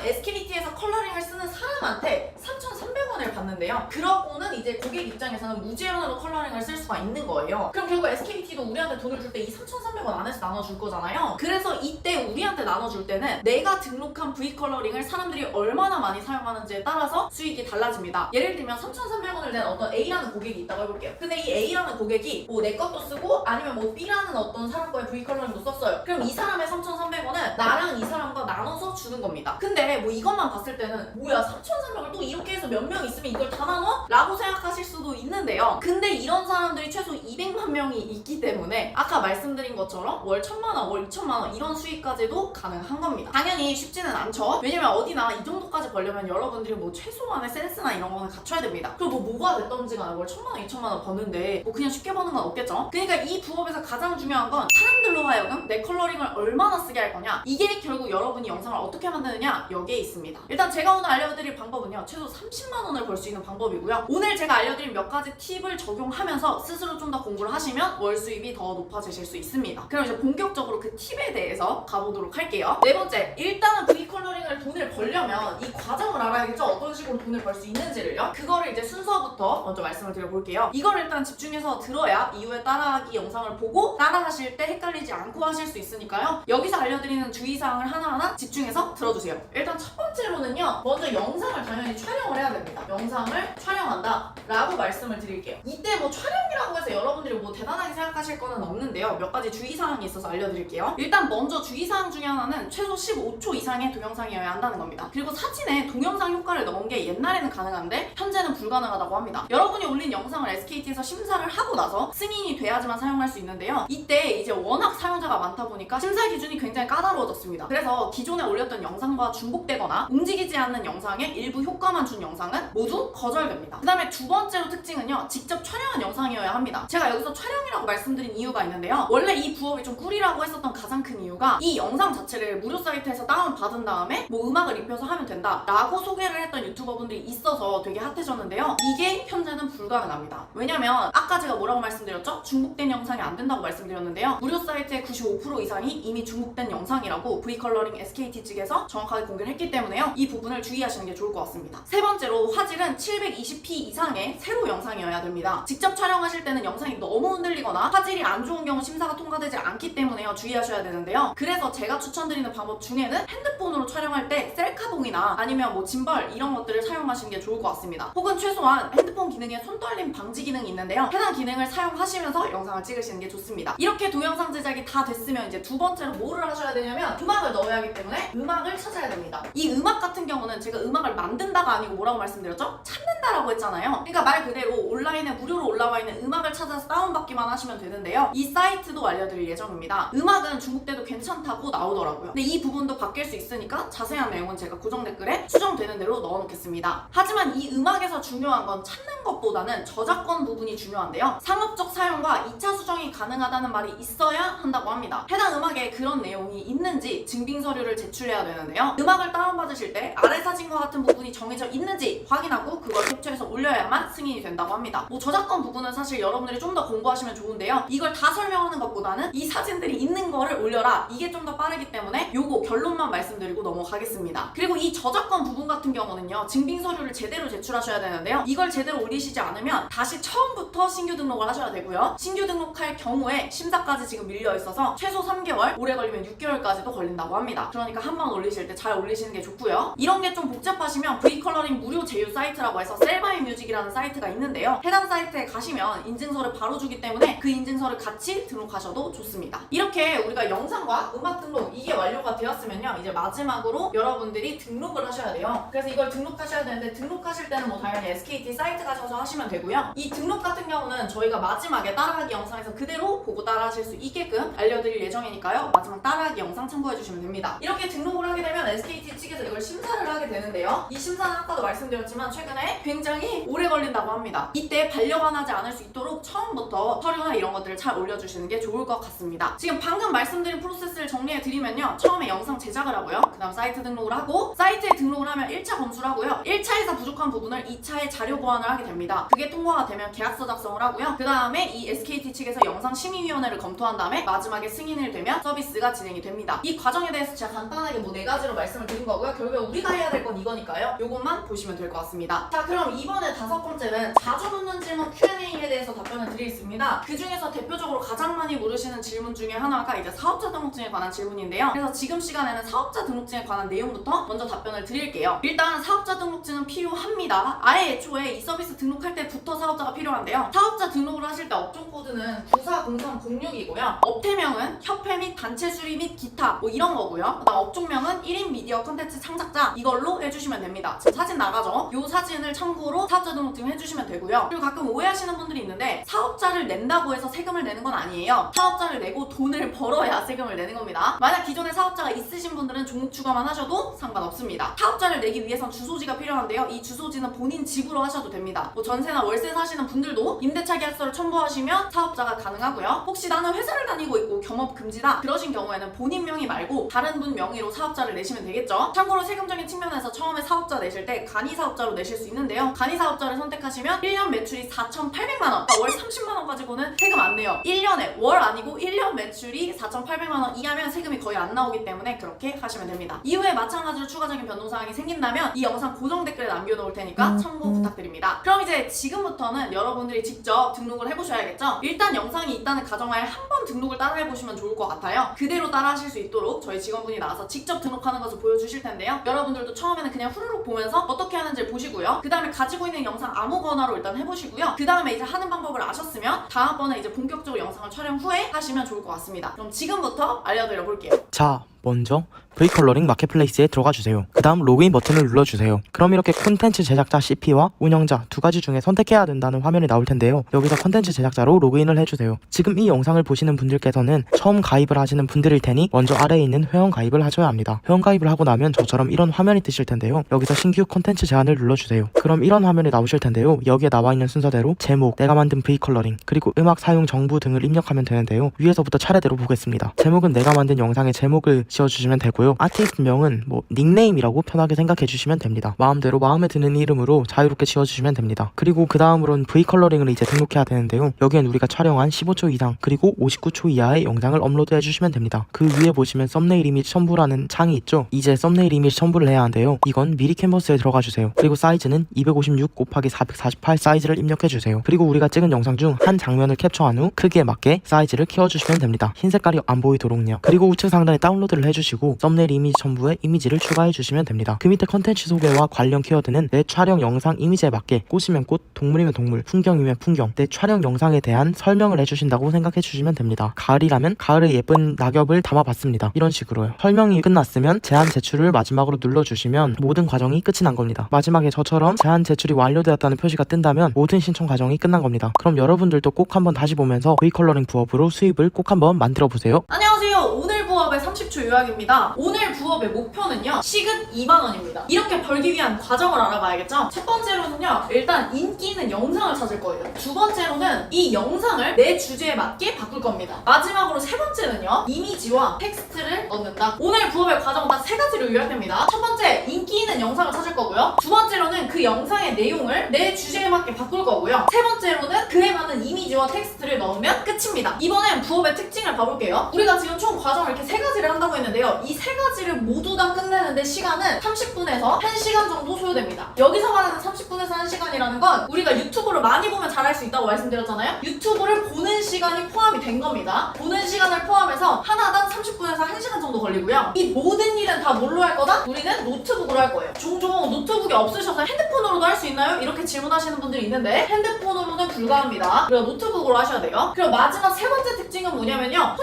SKT에서 컬러링을 쓰는 사람한테 3,300원을 받는데요. 그러고는 이제 고객 입장에서는 무제한으로 컬러링을 쓸 수가 있는 거예요. 그럼 결국 SKT도 우리한테 돈을 줄 때 이 3,300원 안에서 나눠줄 거잖아요. 그래서 이때 우리한테 나눠줄 때는 내가 등록한 V컬러링을 사람들이 얼마나 많이 사용하는지에 따라서 수익이 달라집니다. 예를 들면 3,300원을 낸 어떤 A라는 고객이 있다고 해볼게요. 근데 이 A라는 고객이 뭐 내 것도 쓰고 아니면 뭐 B라는 어떤 사람 거의 V컬러링도 썼어요. 그럼 이 사람의 3,300원은 나랑 이 사람과 나눠서 주는 겁니다. 근데 뭐 이것만 봤을 때는 뭐야 3,300원 또 이렇게 해서 몇 명 있으면 이걸 다 나눠? 라고 생각하실 수도 있는데요. 근데 이런 사람들이 최소 200만 명이 있기 때문에 아까 말씀드린 것처럼 월 1,000만원, 월 2,000만원 이런 수익까지도 가능한 겁니다. 당연히 쉽지는 않죠. 왜냐면 어디나 이 정도까지 벌려면 여러분들이 뭐 최소한의 센스나 이런 거는 갖춰야 됩니다. 그리고 뭐가 됐던지 간에 월 1,000만원, 2,000만원 버는데 뭐 그냥 쉽게 버는 건 없겠죠. 그러니까 이 부업에서 가장 중요한 건 사람들로 하여금 내 컬러링을 얼마나 쓰게 할 거냐, 이게 결국 여러분이 영상을 어떻게 만드느냐 여기에 있습니다. 일단 제가 오늘 알려드릴 방법은요, 최소 30만원을 벌 수 있는 방법이고요. 오늘 제가 알려드린 몇 가지 팁을 적용하면서 스스로 좀 더 공부를 하시면 월 수입이 더 높아지실 수 있습니다. 그럼 이제 본격적으로 그 팁에 대해서 가보도록 할게요. 네 번째, 일단은 V컬러링을 돈을 벌려면 이 과정을 알아야겠죠. 어떤 식으로 돈을 벌 수 있는지를요. 그거를 이제 순서부터 먼저 말씀을 드려볼게요. 이걸 일단 집중해서 들어야 이후에 따라하기 영상을 보고 따라하실 때 헷갈리지 않고 하실 수 있으니까요. 여기서 알려드리는 주의사항을 하나하나 집중해서 들어주세요. 일단 첫 번째로는요, 먼저 영상을 당연히 촬영을 해야 됩니다. 영상을 촬영한다 라고 말씀을 드릴게요. 이때 뭐 촬영이라고 해서 여러분들이 뭐 대단하게 생각하실 거는 없는데요. 몇 가지 주의사항이 있어서 알려드릴게요. 일단 먼저 주의사항 중에 하나는 최소 15초 이상의 동영상이어야 한다는 겁니다. 그리고 사진에 동영상 효과를 넣은 게 옛날에는 가능한데 현재는 불가능하다고 합니다. 여러분이 올린 영상을 SKT에서 심사를 하고 나서 승인이 돼야지만 사용할 수 있는데요. 이때 이제 워낙 사용자가 많다 보니까 심사 기준이 굉장히 까다로워졌습니다. 그래서 기존에 올렸던 영상과 중복되거나 움직이지 않는 영상에 일부 효과만 준 영상은 모두 거절됩니다. 그 다음에 두 번째로 특징은요, 직접 촬영한 영상이어야 합니다. 제가 여기서 촬영이라고 말씀드린 이유가 있는데요. 원래 이 부업이 좀 꿀이라고 했었던 가장 큰 이유가 이 영상 자체를 무료 사이트에서 다운받은 다음에 뭐 음악을 입혀서 하면 된다 라고 소개를 했던 유튜버분들이 있어서 되게 핫해졌는데요. 이게 현재는 불가능합니다. 왜냐면 아까 제가 뭐라고 말씀드렸죠? 중복된 영상이 안 된다고 말씀드렸는데요. 무료 사이트의 95% 이상이 이미 중복된 영상이라고 V컬러링 SKT 측에서 정확하게 공개를 했기 때문에요. 이 부분을 주의하시는 게 좋을 것 같습니다. 세 번째로 화질은 720p 이상의 세로 영상이어야 됩니다. 직접 촬영하실 때는 영상이 너무 흔들리거나 화질이 안 좋은 경우 심사가 통과되지 않기 때문에요. 주의하셔야 되는데요. 그래서 제가 추천드리는 방법 중에는 핸드폰으로 촬영할 때 셀카봉이나 아니면 뭐 짐벌 이런 것들을 사용하시는 게 좋을 것 같습니다. 혹은 최소한 핸드폰 기능에 손떨림 방지 기능이 있는데요. 해당 기능을 사용하시면서 영상을 찍으시는 게 좋습니다. 이렇게 동영상 제작이 다 됐으면 이제 두 번째로 뭐를 하셔야 되냐면 음악을 넣어야 하기 때문에 음악을 찾아야 됩니다. 이 음악 같은 경우는 제가 음악을 만든다가 아니고 뭐라고 말씀드렸죠? 찾는다라고 했잖아요. 그러니까 말 그대로 온라인에 무료로 올라와 있는 음악을 찾아서 다운받기만 하시면 되는데요. 이 사이트도 알려드릴 예정입니다. 음악은 중국대도 괜찮다고 나오더라고요. 근데 이 부분도 바뀔 수 있으니까 자세한 내용은 제가 고정 댓글에 수정되는 대로 넣어놓겠습니다. 하지만 이 음악에서 중요한 건 찾는 것보다는 저작권 부분이 중요한데요. 상업적 사용과 2차 수정이 가능하다는 말이 있어야 한다고 합니다. 해당 음악에 그런 내용이 있는지 증빙 서류를 제출해야 되는데요. 음악을 다운받으실 때 아래 사진과 같은 부분이 정해져 있는지 확인하고 그걸 캡처해서 올려야만 승인이 된다고 합니다. 뭐 저작권 부분은 사실 여러분들이 좀 더 공부하시면 좋은데요. 이걸 다 설명하는 것보다는 이 사진들이 있는 거를 올려라, 이게 좀 더 빠르기 때문에 요거 결론만 말씀드리고 넘어가겠습니다. 그리고 이 저작권 부분 같은 경우는요, 증빙 서류를 제대로 제출하셔야 되는데요. 이걸 제대로 올리시지 않으면 다시 처음부터 신규 등록을 하셔야 되고요. 신규 등록할 경우에 심사까지 지금 밀려 있어서 최소 3개월, 오래 걸리면 6개월까지도 걸린다고 합니다. 그러니까 한 번 올리실 때 잘 올리시는 게 좋고요. 이런 게 좀 복잡하시면 V컬러링 무료 제휴 사이트라고 해서 셀바이뮤직이라는 사이트가 있는데요. 해당 사이트에 가시면 인증서를 바로 주기 때문에 그 인증서를 같이 등록하셔도 좋습니다. 이렇게 우리가 영상과 음악 등록 이게 완료가 되었으면요, 이제 마지막으로 여러분들이 등록을 하셔야 돼요. 그래서 이걸 등록하셔야 되는데 등록하실 때는 뭐 당연히 SKT 사이트 가셔서 하시면 되고요. 이 등록 같은 경우는 저희가 마지막에 따라하기 영상에서 그대로 보고 따라하실 수 있게끔 알려드릴 예정이니까요. 마지막 따라하기 영상 참고해주시면 됩니다. 이렇게 등록을 하게 되면 SKT 측에서 이걸 심사를 하게 되는데요. 이 심사는 아까도 말씀드렸지만 최근에 굉장히 오래 걸린다고 합니다. 이때 반려관하지 않을 수 있도록 처음부터 서류나 이런 것들을 잘 올려주시는 게 좋을 것 같습니다. 지금 방금 말씀드린 프로세스를 정리해드리면요, 처음에 영상 제작을 하고요, 그 다음 사이트 등록을 하고, 사이트에 등록을 하면 1차 검수를 하고요, 1차에서 부족한 부분을 2차에 자료 보완을 하게 됩니다. 그게 통과가 되면 계약서 작성을 하고요, 그 다음에 이 SKT 측에서 영상심의위원회를 검토한 다음에 마지막에 승인을 되면 서비스가 진행이 됩니다. 이 과정에 대해서 제가 간단하게 뭐 4가지로 말씀을 드린 거고요. 결국에 우리가 해야 될 건 이거니까요. 요것만 보시면 될 것 같습니다. 자, 그럼 이번에 5번째는 자주 묻는 질문 Q&A에 대해서 답변을 드리겠습니다. 그 중에서 대표적으로 가장 많이 물으시는 질문 중에 하나가 이제 사업자 등록증에 관한 질문인데요. 그래서 지금 시간에는 사업자 등록증에 관한 내용부터 먼저 답변을 드릴게요. 일단 사업자 등록증은 필요합니다. 아예 애초에 이 서비스 등록할 때부터 사업자가 필요한데요. 사업자 등록을 하실 때 업종 코드는 940306이고요. 업태명은 협회 및 단체 수리 및 기타 뭐 이런 거고요. 그다음 업종명은 1인 미디어 콘텐츠 창작자 이걸로 해주시면 됩니다. 지금 사진 나가죠? 이 사진을 참고로 사업자 등록증 해주시면 되고요. 그리고 가끔 오해하시는 분들이 있는데 사업자를 낸다고 해서 세금을 내는 건 아니에요. 사업자를 내고 돈을 벌어야 세금을 내는 겁니다. 만약 기존에 사업자가 있으신 분들은 종목 추가만 하셔도 상관없습니다. 사업자를 내기 위해선 주소지가 필요한데요. 이 주소지는 본인 집으로 하셔도 됩니다. 뭐 전세나 월세 사시는 분들도 임대차 계약서를 첨부하시면 사업자가 가능하고요. 혹시 나는 회사를 다니고 있고 겸업 금지다 그러신 경우에는 본인 명의 말고 다른 분 명의로 사업자를 내시면 되겠죠. 참고로 세금적인 측면에서 처음에 사업자 내실 때 간이사업자로 내실 수 있는데요. 간이사업자를 선택하시면 1년 매출이 4,800만원, 월 30만원 가지고는 세금 안 내요. 1년에 월 아니고 1년 매출이 4,800만원 이하면 세금이 거의 안 나오기 때문에 그렇게 하시면 됩니다. 이후에 마찬가지로 추가적인 변동사항이 생긴다면 이 영상 고정 댓글에 남겨놓을 테니까 참고 부탁드립니다. 그럼 이제 지금부터는 여러분들이 직접 등록을 해보셔야겠죠? 일단 영상이 있다는 가정하에 한 번 등록을 따라해보시면 좋을 것 같아요. 그대로 따라 하실 수 있도록 저희 직원분이 나와서 직접 등록하는 것을 보여주실 텐데요. 여러분들도 처음에는 그냥 후루룩 보면서 어떻게 하는지 보시고요. 그 다음에 가지고 있는 영상 아무거나로 일단 해보시고요. 그 다음에 이제 하는 방법을 아셨으면 다음번에 이제 본격적으로 영상을 촬영 후에 하시면 좋을 것 같습니다. 그럼 지금부터 알려드려 볼게요. 자, 먼저 V컬러링 마켓플레이스에 들어가 주세요. 그 다음 로그인 버튼을 눌러주세요. 그럼 이렇게 콘텐츠 제작자 CP와 운영자 2가지 중에 선택해야 된다는 화면이 나올 텐데요. 여기서 콘텐츠 제작자로 로그인을 해주세요. 지금 이 영상을 보시는 분들께서는 처음 가입을 하시는 분들일 테니 먼저 아래에 있는 회원 가입을 하셔야 합니다. 회원 가입을 하고 나면 저처럼 이런 화면이 뜨실 텐데요. 여기서 신규 콘텐츠 제안을 눌러주세요. 그럼 이런 화면이 나오실 텐데요. 여기에 나와 있는 순서대로 제목, 내가 만든 V컬러링, 그리고 음악 사용 정보 등을 입력하면 되는데요. 위에서부터 차례대로 보겠습니다. 제목은 내가 만든 영상의 제목을 지어주시면 되고요. 아티스트명은 뭐 닉네임이라고 편하게 생각해 주시면 됩니다. 마음대로 마음에 드는 이름으로 자유롭게 지어주시면 됩니다. 그리고 그 다음으로는 V컬러링을 이제 등록해야 되는데요. 여기엔 우리가 촬영한 15초 이상 그리고 59초 이하의 영상을 업로드 해주시면 됩니다. 그 위에 보시면 썸네일 이미지 첨부라는 창이 있죠. 이제 썸네일 이미지 첨부를 해야 하는데요. 이건 미리 캔버스에 들어가 주세요. 그리고 사이즈는 256 곱하기 448 사이즈를 입력해 주세요. 그리고 우리가 찍은 영상 중 한 장면을 캡처한 후 크기에 맞게 사이즈를 키워주시면 됩니다. 흰 색깔이 안 보이도록요. 그리고 우측 상단에 다운로드를 해주시고 썸네일 이미지 첨부에 이미지를 추가해 주시면 됩니다. 그 밑에 컨텐츠 소개와 관련 키워드는 내 촬영 영상 이미지에 맞게 꽃이면 꽃, 동물이면 동물, 풍경이면 풍경, 내 촬영 영상에 대한 설명을 해주신다고 생각해 주시면 됩니다. 가을이라면 가을의 예쁜 낙엽을 담아봤습니다. 이런 식으로요. 설명이 끝났으면 제안 제출을 마지막으로 눌러주시면 모든 과정이 끝이 난 겁니다. 마지막에 저처럼 제안 제출이 완료되었다는 표시가 뜬다면 모든 신청 과정이 끝난 겁니다. 그럼 여러분들도 꼭 한번 다시 보면서 V컬러링 부업으로 수입을 꼭 한번 만들어 보세요. 안녕하세요. 오늘 부업의 30초 요약입니다. 오늘 부업의 목표는요. 시급 2만원입니다. 이렇게 벌기 위한 과정을 알아봐야겠죠? 첫 번째로는요. 일단 인기 있는 영상을 찾을 거예요. 두 번째로는 이 영상을 내 주제에 맞게 바꿀 겁니다. 마지막으로 세 번째는요. 이미지와 텍스트를 넣는다. 오늘 부업의 과정은 딱 3가지로 요약됩니다. 첫 번째, 인기 있는 영상을 찾을 거고요. 두 번째로는 그 영상의 내용을 내 주제에 맞게 바꿀 거고요. 세 번째로는 그에 맞는 이미지와 텍스트를 넣으면 끝입니다. 이번엔 부업의 특징을 봐볼게요. 우리가 지금 총 과정을 이렇게 3가지를 한다고 했는데요. 이 3가지를 모두 다 끝내는데 시간은 30분에서 1시간 정도 소요됩니다. 여기서 말하는 30분에서 1시간이라는 건 우리가 유튜브를 많이 보면 잘할 수 있다고 말씀드렸잖아요. 유튜브를 보는 시간이 포함이 된 겁니다. 보는 시간을 포함해서 하나당 30분에서 1시간 정도 걸리고요. 이 모든 일은 다 뭘로 할 거다? 우리는 노트북으로 할 거예요. 종종 노트북이 없으셔서 핸드폰으로도 할 수 있나요? 이렇게 질문하시는 분들이 있는데 핸드폰으로는 불가합니다. 그리고 노트북으로 하셔야 돼요. 그리고 마지막 세 번째 특징은 뭐냐면요.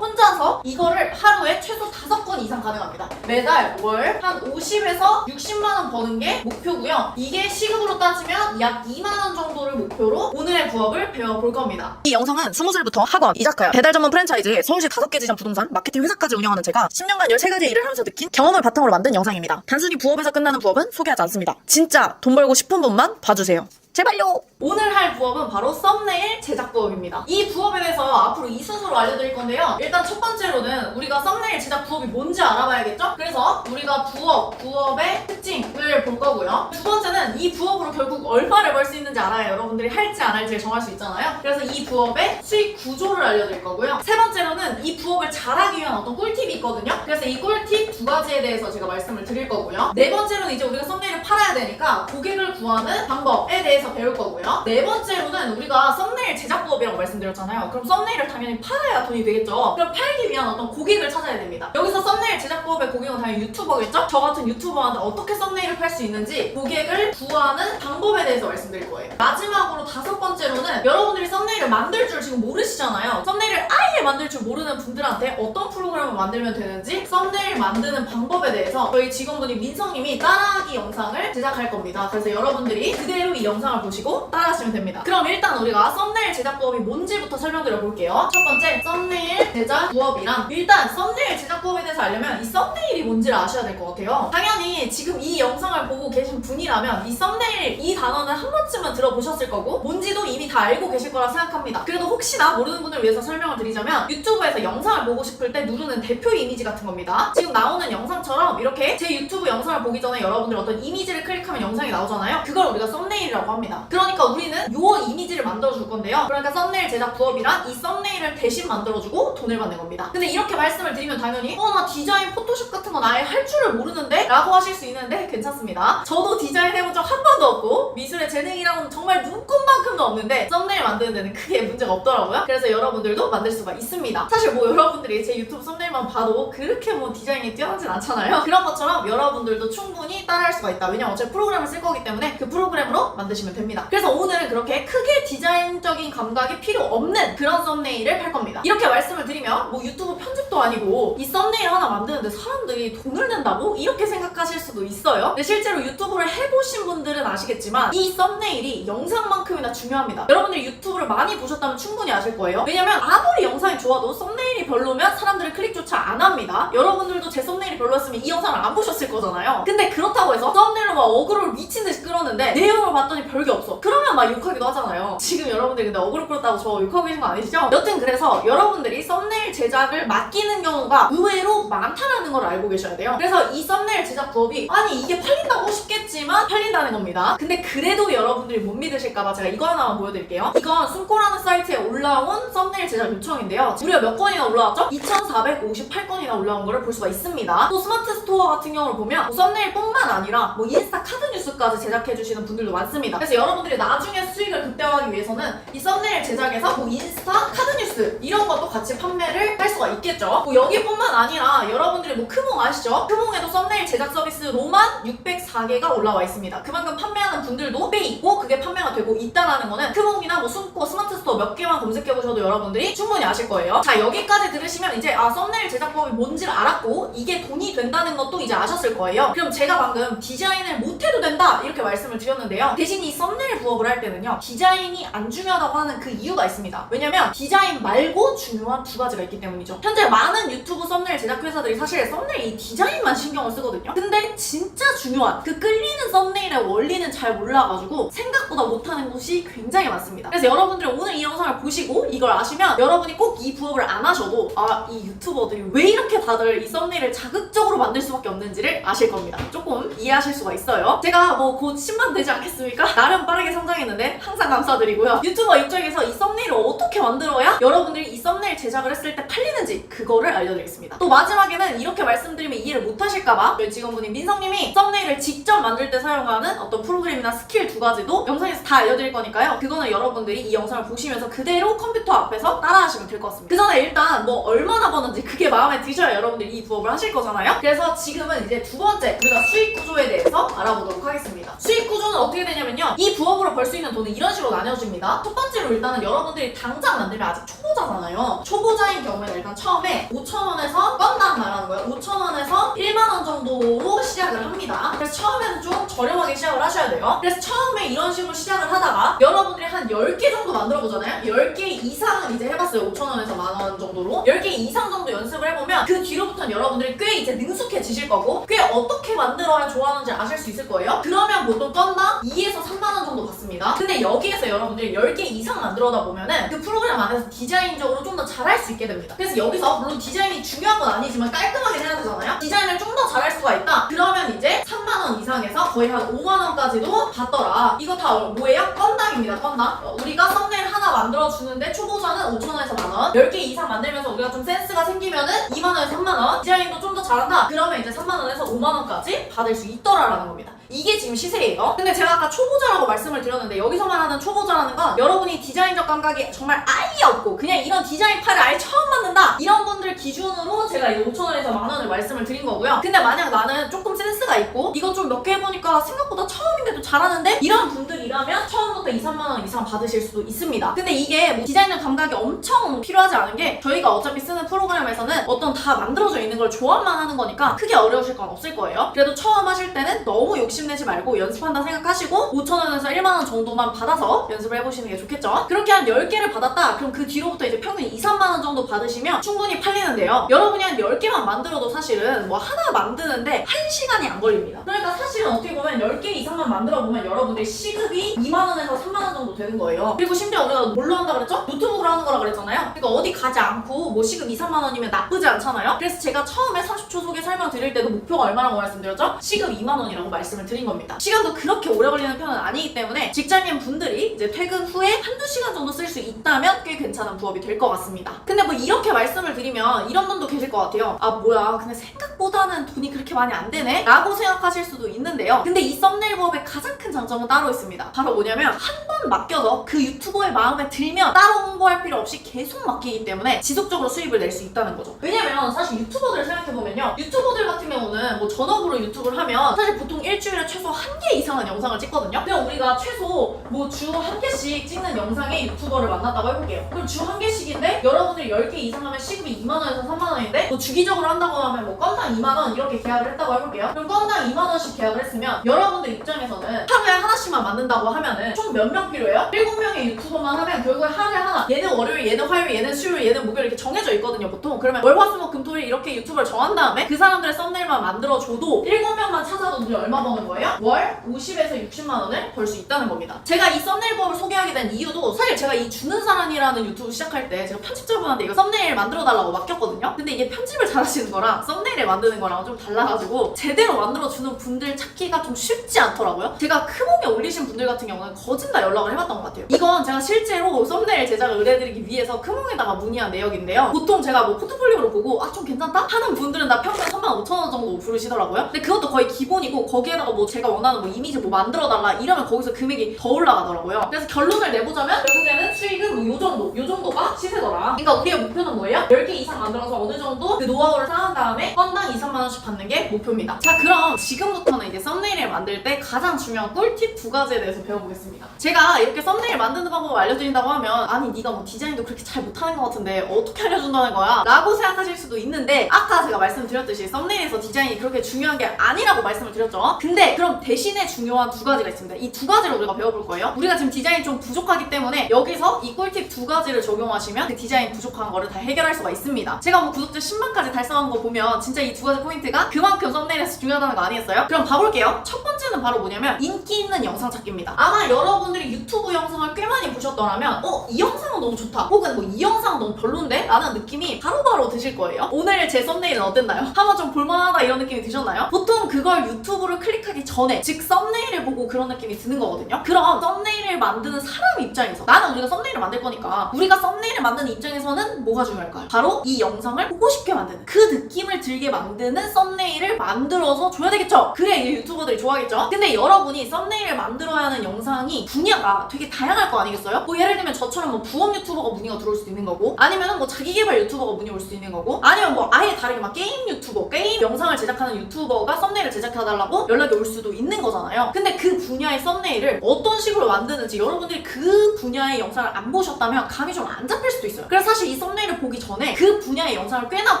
혼자서 이거를 하루에 최소 5건 이상 가능합니다. 매달 월 한 50에서 60만원 버는 게 목표고요. 이게 시급으로 따지면 약 2만원 정도를 목표로 오늘의 부업을 배워볼 겁니다. 이 영상은 20살부터 학원, 이자카야, 배달 전문 프랜차이즈, 서울시 5개 지점 부동산, 마케팅 회사까지 운영하는 제가 10년간 13가지 일을 하면서 느낀 경험을 바탕으로 만든 영상입니다. 단순히 부업에서 끝나는 부업은 소개하지 않습니다. 진짜 돈 벌고 싶은 분만 봐주세요. 제발요! 오늘 할 부업은 바로 썸네일 제작 부업입니다. 이 부업에 대해서 앞으로 이 순서로 알려드릴 건데요. 일단 첫 번째로는 우리가 썸네일 제작 부업이 뭔지 알아봐야겠죠? 그래서 우리가 부업의 특징을 볼 거고요. 두 번째는 이 부업으로 결국 얼마를 벌 수 있는지 알아야 여러분들이 할지 안 할지를 정할 수 있잖아요. 그래서 이 부업의 수익 구조를 알려드릴 거고요. 세 번째로는 이 부업을 잘하기 위한 어떤 꿀팁이 있거든요. 그래서 이 꿀팁 두 가지에 대해서 제가 말씀을 드릴 거고요. 네 번째로는 이제 우리가 썸네일을 팔아야 되니까 고객을 구하는 방법에 대해서 배울 거고요. 네 번째로는 우리가 썸네일 제작 부업이라고 말씀드렸잖아요. 그럼 썸네일을 당연히 팔아야 돈이 되겠죠. 그럼 팔기 위한 어떤 고객을 찾아야 됩니다. 여기서 썸네일 제작 부업의 고객은 당연히 유튜버겠죠? 저 같은 유튜버한테 어떻게 썸네일을 팔 수 있는지 고객을 구하는 방법에 대해서 말씀드릴 거예요. 마지막으로 다섯 번째로는 여러분들이 썸네일을 만들 줄 지금 모르시잖아요. 썸네일을 아예 만들 줄 모르는 분들한테 어떤 프로그램을 만들면 되는지 썸네일 만드는 방법에 대해서 저희 직원분이 민성님이 따라하기 영상을 제작할 겁니다. 그래서 여러분들이 그대로 이 영상을 보시고 따라하시면 됩니다. 그럼 일단 우리가 썸네일 제작 부업이 뭔지부터 설명드려 볼게요. 첫 번째, 썸네일 제작 부업이란 일단 썸네일 제작 부업에 대해서 알려면 이 썸네일이 뭔지를 아셔야 될 것 같아요. 당연히 지금 이 영상을 보고 계신 분이라면 이 썸네일 이 단어는 한 번쯤은 들어보셨을 거고 뭔지도 이미 다 알고 계실 거라 생각합니다. 그래도 혹시나 모르는 분을 위해서 설명을 드리자면 유튜브에서 영상을 보고 싶을 때 누르는 대표 이미지 같은 겁니다. 지금 나오는 영상처럼 이렇게 제 유튜브 영상을 보기 전에 여러분들 어떤 이미지를 클릭하면 영상이 나오잖아요. 그걸 우리가 썸네일이라고 합니다. 그러니까 우리는 요 이미지를 만들어줄 건데요. 그러니까 썸네일 제작 부업이란 이 썸네일을 대신 만들어주고 돈을 받는 겁니다. 근데 이렇게 말씀을 드리면 당연히 나 디자인 포토샵 같은 건 아예 할 줄을 모르는데? 라고 하실 수 있는데 괜찮습니다. 저도 디자인 해본 적 한 번도 없고 미술의 재능이라고는 정말 눈꼽만큼도 없는데 썸네일 만드는 데는 크게 문제가 없더라고요. 그래서 여러분들도 만들 수가 있습니다. 사실 뭐 여러분들이 제 유튜브 썸네일만 봐도 그렇게 뭐 디자인이 뛰어나진 않잖아요. 그런 것처럼 여러분들도 충분히 따라할 수가 있다. 왜냐면 어차피 프로그램을 쓸 거기 때문에 그 프로그램으로 만드시면 됩니다. 그래서 오늘은 그렇게 크게 디자인적인 감각이 필요 없는 그런 썸네일을 팔 겁니다. 이렇게 말씀을 드리면 뭐 유튜브 편집도 아니고 이 썸네일 하나 만드는데 사람들이 돈을 낸다고? 이렇게 생각하실 수도 있어요. 근데 실제로 유튜브를 해보신 분들은 아시겠지만 이 썸네일이 영상만큼이나 중요합니다. 여러분들이 유튜브를 많이 보셨다면 충분히 아실 거예요. 왜냐면 아무리 영상이 좋아도 썸네일이 별로면 사람들이 클릭조차 안 합니다. 여러분들도 제 썸네일이 별로였으면 이 영상을 안 보셨을 거잖아요. 근데 그렇다고 해서 썸네일로 막 어그로를 미친듯이 끌었는데 내용을 봤더니 별게 없어. 그러면 막 욕하기도 하잖아요. 지금 여러분들이 근데 어그로 끌었다고 저 욕하고 계신 거 아니시죠? 여튼 그래서 여러분들이 썸네일 제작을 맡기는 경우가 의외로 많다는 걸 알고 계셔야 돼요. 그래서 이 썸네일 제작 부업이 아니 이게 팔린다고 싶겠지만 팔린다는 겁니다. 근데 그래도 여러분들이 못 믿으실까봐 제가 이거 하나만 보여드릴게요. 이건 숨고라는 사이트에 올라온 썸네일 제작 요청인데요. 무려 몇 건이나 올라왔죠? 2458건이나 올라온 거를 볼 수가 있습니다. 또 스마트 스토어 같은 경우를 보면 뭐 썸네일뿐만 아니라 뭐 인스타 카드 뉴스까지 제작해주시는 분들도 많습니다. 그래서 여러분들이 나중에 수익을 극대화하기 위해서는 이 썸네일 제작에서 뭐 인스타 카드 뉴스 이런 것도 같이 판매를 할 수가 있겠죠. 뭐 여기뿐만 아니라 여러분들이 뭐 크몽 아시죠? 크몽에도 썸네일 제작 서비스로만 604개가 올라와 있습니다. 그만큼 판매하는 분들도 꽤 있고 그게 판매가 되고 있다라는 거는 크몽이나 뭐 숨고 스마트 스토어 몇 개만 검색해보셔도 여러분들이 충분히 아실 거예요. 자, 여기까지 들으시면 이제 썸네일 제작법이 뭔지를 알았고 이게 돈이 된다는 것도 이제 아셨을 거예요. 그럼 제가 방금 디자인을 못해도 된다 이렇게 말씀을 드렸는데요. 대신 이 썸네일 부업을 할 때는요 디자인이 안 중요하다고 하는 그 이유가 있습니다. 왜냐면 디자인 말고 중요한 두 가지가 있기 때문이죠. 현재 많은 유튜브 썸네일 제작 회사들이 사실 썸네일 이 디자인만 신경을 쓰거든요. 근데 진짜 중요한 그 끌리는 썸네일의 원리는 잘 몰라가지고 생각보다 못하는 곳이 굉장히 많습니다. 그래서 여러분들이 오늘 이 영상을 보시고 이걸 아시면 여러분이 꼭 이 부업을 안 하셔도 이 유튜버들이 왜 이렇게 다들 이 썸네일을 자극적으로 만들 수밖에 없는지를 아실 겁니다. 조금 이해하실 수가 있어요. 제가 뭐 곧 10만 되지 않겠습니까? 나름 빠르게 성장했는데 항상 감사드리고요. 유튜버 입장에서 이 썸네일을 어떻게 만들어야 여러분들이 이 썸네일 제작을 했을 때 팔리는지 그거를 알려드리겠습니다. 또 마지막에는 이렇게 말씀드리면 이해를 못하실까봐 저희 직원분인 민성님이 썸네일을 직접 만들 때 사용하는 어떤 프로그램이나 스킬 두 가지도 영상에서 다 알려드릴 거니까요. 그거는 여러분들이 이 영상을 보시면서 그대로 컴퓨터 앞에서 따라하시면 될 것 같습니다. 그 전에 일단 뭐 얼마나 버는지 그게 마음에 드셔야 여러분들이 이 부업을 하실 거잖아요. 그래서 지금은 이제 두 번째 우리가 수익 구조에 대해서 알아보도록 하겠습니다. 수익 구조는 어떻게 되냐면요. 이 부업으로 벌 수 있는 돈은 이런 식으로 나뉘어집니다. 첫 번째로 일단은 여러분들이 당장 만들면 아직 초보 초보자잖아요. 초보자인 경우에는 일단 처음에 5,000원에서 건당 말하는 거예요. 5,000원에서 1만원 정도로 시작을 합니다. 그래서 처음에는 좀 저렴하게 시작을 하셔야 돼요. 그래서 처음에 이런 식으로 시작을 하다가 여러분들이 한 10개 정도 만들어 보잖아요. 10개 이상은 이제 해봤어요. 5,000원에서 만원 정도로 10개 이상 정도 연습을 해보면 그 뒤로부터는 여러분들이 꽤 이제 능숙해지실 거고 꽤 어떻게 만들어야 좋아하는지 아실 수 있을 거예요. 그러면 보통 건당 2에서 3만원 정도 받습니다. 근데 여기에서 여러분들이 10개 이상 만들어다 보면은 그 프로그램 안에서 디자인적으로 좀 더 잘할 수 있게 됩니다. 그래서 여기서 물론 디자인이 중요한 건 아니지만 깔끔하게 해야 되잖아요. 디자인을 좀 더 잘할 수가 있다. 그러면 이제 3만원 이상에서 거의 한 5만원까지도 받더라. 이거 다 뭐예요? 건당입니다. 건당. 우리가 썸네일 하나 만들어주는데 초보자는 5,000원에서 만원 10개 이상 만들면서 우리가 좀 센스가 생기면은 2만원에서 3만원 디자인도 좀 더 잘한다. 그러면 이제 3만원에서 5만원까지 받을 수 있더라라는 겁니다. 이게 지금 시세예요. 근데 제가 아까 초보자라고 말씀을 드렸는데 여기서 말하는 초보자라는 건 여러분이 디자인적 감각이 정말 아예 없고 그냥 이런 디자인 파를 아예 처음 만든다 이런 분들 기준으로 제가 이 5,000원에서 만원을 말씀을 드린 거고요. 근데 만약 나는 조금 센스가 있고 이거 좀 몇 개 해보니까 생각보다 처음인데도 잘하는데 이런 분들이라면 처음부터 2, 3만원 이상 받으실 수도 있습니다. 근데 이게 뭐 디자인적 감각이 엄청 필요하지 않은 게 저희가 어차피 쓰는 프로그램에서는 어떤 다 만들어져 있는 걸 조합만 하는 거니까 크게 어려우실 건 없을 거예요. 그래도 처음 하실 때는 너무 욕심내지 말고 연습한다 생각하시고 5,000원에서 1만원 정도만 받아서 연습을 해보시는 게 좋겠죠. 그렇게 한 10개를 받았다 그럼 그 뒤로부터 이제 평균 2, 3만원 정도 받으시면 충분히 팔리는데요. 여러분이 한 10개만 만들어도 사실은 뭐 하나 만드는데 1시간이 안 걸립니다. 그러니까 사실은 어떻게 보면 10개 이상만 만들어 보면 여러분들 시급이 2만원에서 3만원 정도 되는 거예요. 그리고 심지어 우리가 뭘로 한다 그랬죠? 노트북으로 하는 거라 그랬잖아요. 그러니까 어디 가지 않고 뭐 시급 2, 3만원이면 나쁘지 않잖아요. 그래서 제가 처음에 30초 속에 설명 드릴 때도 목표가 얼마라고 말씀드렸죠? 시급 2만원이라고 말씀을 드린 겁니다. 시간도 그렇게 오래 걸리는 편은 아니기 때문에 직장인 분들이 이제 퇴근 후에 한두 시간 정도 쓸 수 있다면 꽤 괜찮은 부업이 될 것 같습니다. 근데 뭐 이렇게 말씀을 드리면 이런 분도 계실 것 같아요. 아 뭐야 근데 생각보다는 돈이 그렇게 많이 안 되네? 라고 생각하실 수도 있는데요. 근데 이 썸네일 부업의 가장 큰 장점은 따로 있습니다. 바로 뭐냐면 한 번 맡겨서 그 유튜버의 마음에 들면 따로 홍보할 필요 없이 계속 맡기기 때문에 지속적으로 수입을 낼 수 있다는 거죠. 왜냐면 사실 유튜버들 생각해보면요. 유튜버들 같은 경우는 뭐 전업으로 유튜브를 하면 사실 보통 일주일에 최소 1개 이상은 영상을 찍거든요. 그냥 우리가 최소 뭐 주 1개씩 찍는 영상에 유튜버를 만났다고 해볼게요. 그럼 주 1개씩인데 여러분들이 10개 이상 하면 시급이 2만원에서 3만원인데 뭐 주기적으로 한다고 하면 뭐 건당 2만원 이렇게 계약을 했다고 해볼게요. 그럼 건당 2만원씩 계약을 했으면 여러분들 입장에서는 하루에 하나씩만 만든다고 하면은 총 몇 명 필요해요? 7명의 유튜버만 하면 결국에 하루에 하나 얘는 월요일, 얘는 화요일, 얘는 수요일, 얘는 목요일 이렇게 정해져 있거든요 보통. 그러면 월, 화, 수, 목, 금, 토, 일 이렇게 유튜브를 정한 다음에 그 사람들의 썸네일만 만들어줘도 7명만 찾아도 우리 얼마 버는 거예요? 월 50에서 60만원을 벌 수 있다는 겁니다. 제가 이 썸네일 부업을 소개하게 된 이유도 사실 제가 이 주는 사람이라는 유튜브 시작할 때 제가 편집자분한테 이거 썸네일 만들어달라고 맡겼거든요. 근데 이게 편집을 잘하시는 거랑 썸네일을 만드는 거랑 좀 달라가지고 제대로 만들어주는 분들 찾기가 좀 쉽지 않더라고요. 제가 크몽에 올리신 분들 같은 경우는 거진 다 연락을 해봤던 것 같아요. 이건 제가 실제로 썸네일 제작을 의뢰드리기 위해서 크몽에다가 문의한 내역인데요. 보통 제가 뭐 포트폴리오를 보고 아 좀 괜찮다? 하는 분들은 다 평균 35,000원 정도 부르시더라고요. 근데 그것도 거의 기본이고 거기에다가 뭐 제가 원하는 뭐 이미지 뭐 만들어달라 이러면 거기서 금액이 더 올라가더라고요. 그래서 결론을 내보자면 결국에는 수익은 뭐 요 정도가 시세더라. 그러니까 우리의 목표는 뭐예요? 10개 이상 만들어서 어느 정도 그 노하우를 쌓은 다음에 건당 2, 3만원씩 받는 게 목표입니다. 자 그럼 지금부터는 이제 썸네일을 만들 때 가장 중요한 꿀팁 2가지에 대해서 배워보겠습니다. 제가 이렇게 썸네일 만드는 방법을 알려드린다고 하면 아니 네가 뭐 디자인도 그렇게 잘 못하는 것 같은데 어떻게 알려준다는 거야? 라고 생각하실 수도 있는데 아까 제가 말씀드렸듯이 썸네일에서 디자인이 그렇게 중요한 게 아니라고 말씀을 드렸죠. 근데 그럼 대신에 중요한 2가지가 있습니다. 이 2가지를 우리가 배워볼 거예요. 우리가 지금 디자인이 좀 부족하기 때문에 여기서 이 꿀팁 2가지를 적용하시면 그 디자인 부족한 거를 다 해결할 수가 있습니다. 제가 뭐 구독자 10만까지 달성한 거 보면 진짜 이 2가지 포인트가 그만큼 썸네일에서 중요하다는 거 아니겠어요? 그럼 봐볼게요. 첫 번째는 바로 뭐냐면 인기 있는 영상 찾기입니다. 아마 여러분들이 유튜브 영상을 꽤 많이 보셨더라면 이 영상은 너무 좋다 혹은 뭐 이 영상은 너무 별론데? 라는 느낌이 바로바로 드실 거예요. 오늘 제 썸네일은 어땠나요? 한번 좀 볼만하다 이런 느낌이 드셨나요? 보통 그걸 유튜브를 클릭하기 전에 즉 썸네일을 보고 그런 느낌이 드는 거거든요. 그럼 썸네일을 만드는 사람 입장에서 나는 우리가 썸네일을 만들 거니까 우리가 썸네일을 만드는 입장에서는 뭐가 중요할까요? 바로 이 영상을 보고 싶게 만드는 그 느낌을 들게 만드는 썸네일을 만들어서 줘야 되겠죠? 그래야 이게 유튜버들이 좋아하겠죠? 근데 여러분이 썸네일을 만들어야 하는 영상이 분야가 되게 다양할 거 아니겠어요? 뭐 예를 들면 저처럼 뭐 부업 유튜버가 문의가 들어올 수도 있는 거고 아니면은 뭐 자기개발 유튜버가 문의 올 수도 있는 거고, 아니면 뭐 아예 다르게 막 게임 유튜버, 게임 영상을 제작하는 유튜버가 썸네일을 제작해달라고 연락이 올 수도 있는 거잖아요. 근데 그 분야의 썸네일을 어떤 식으로 만드는지 여러분들이 그 분야의 영상을 안 보셨다면 감이 좀 안 잡힐 수도 있어요. 그래서 사실 이 썸네일을 보기 전에 그 분야의 영상을 꽤나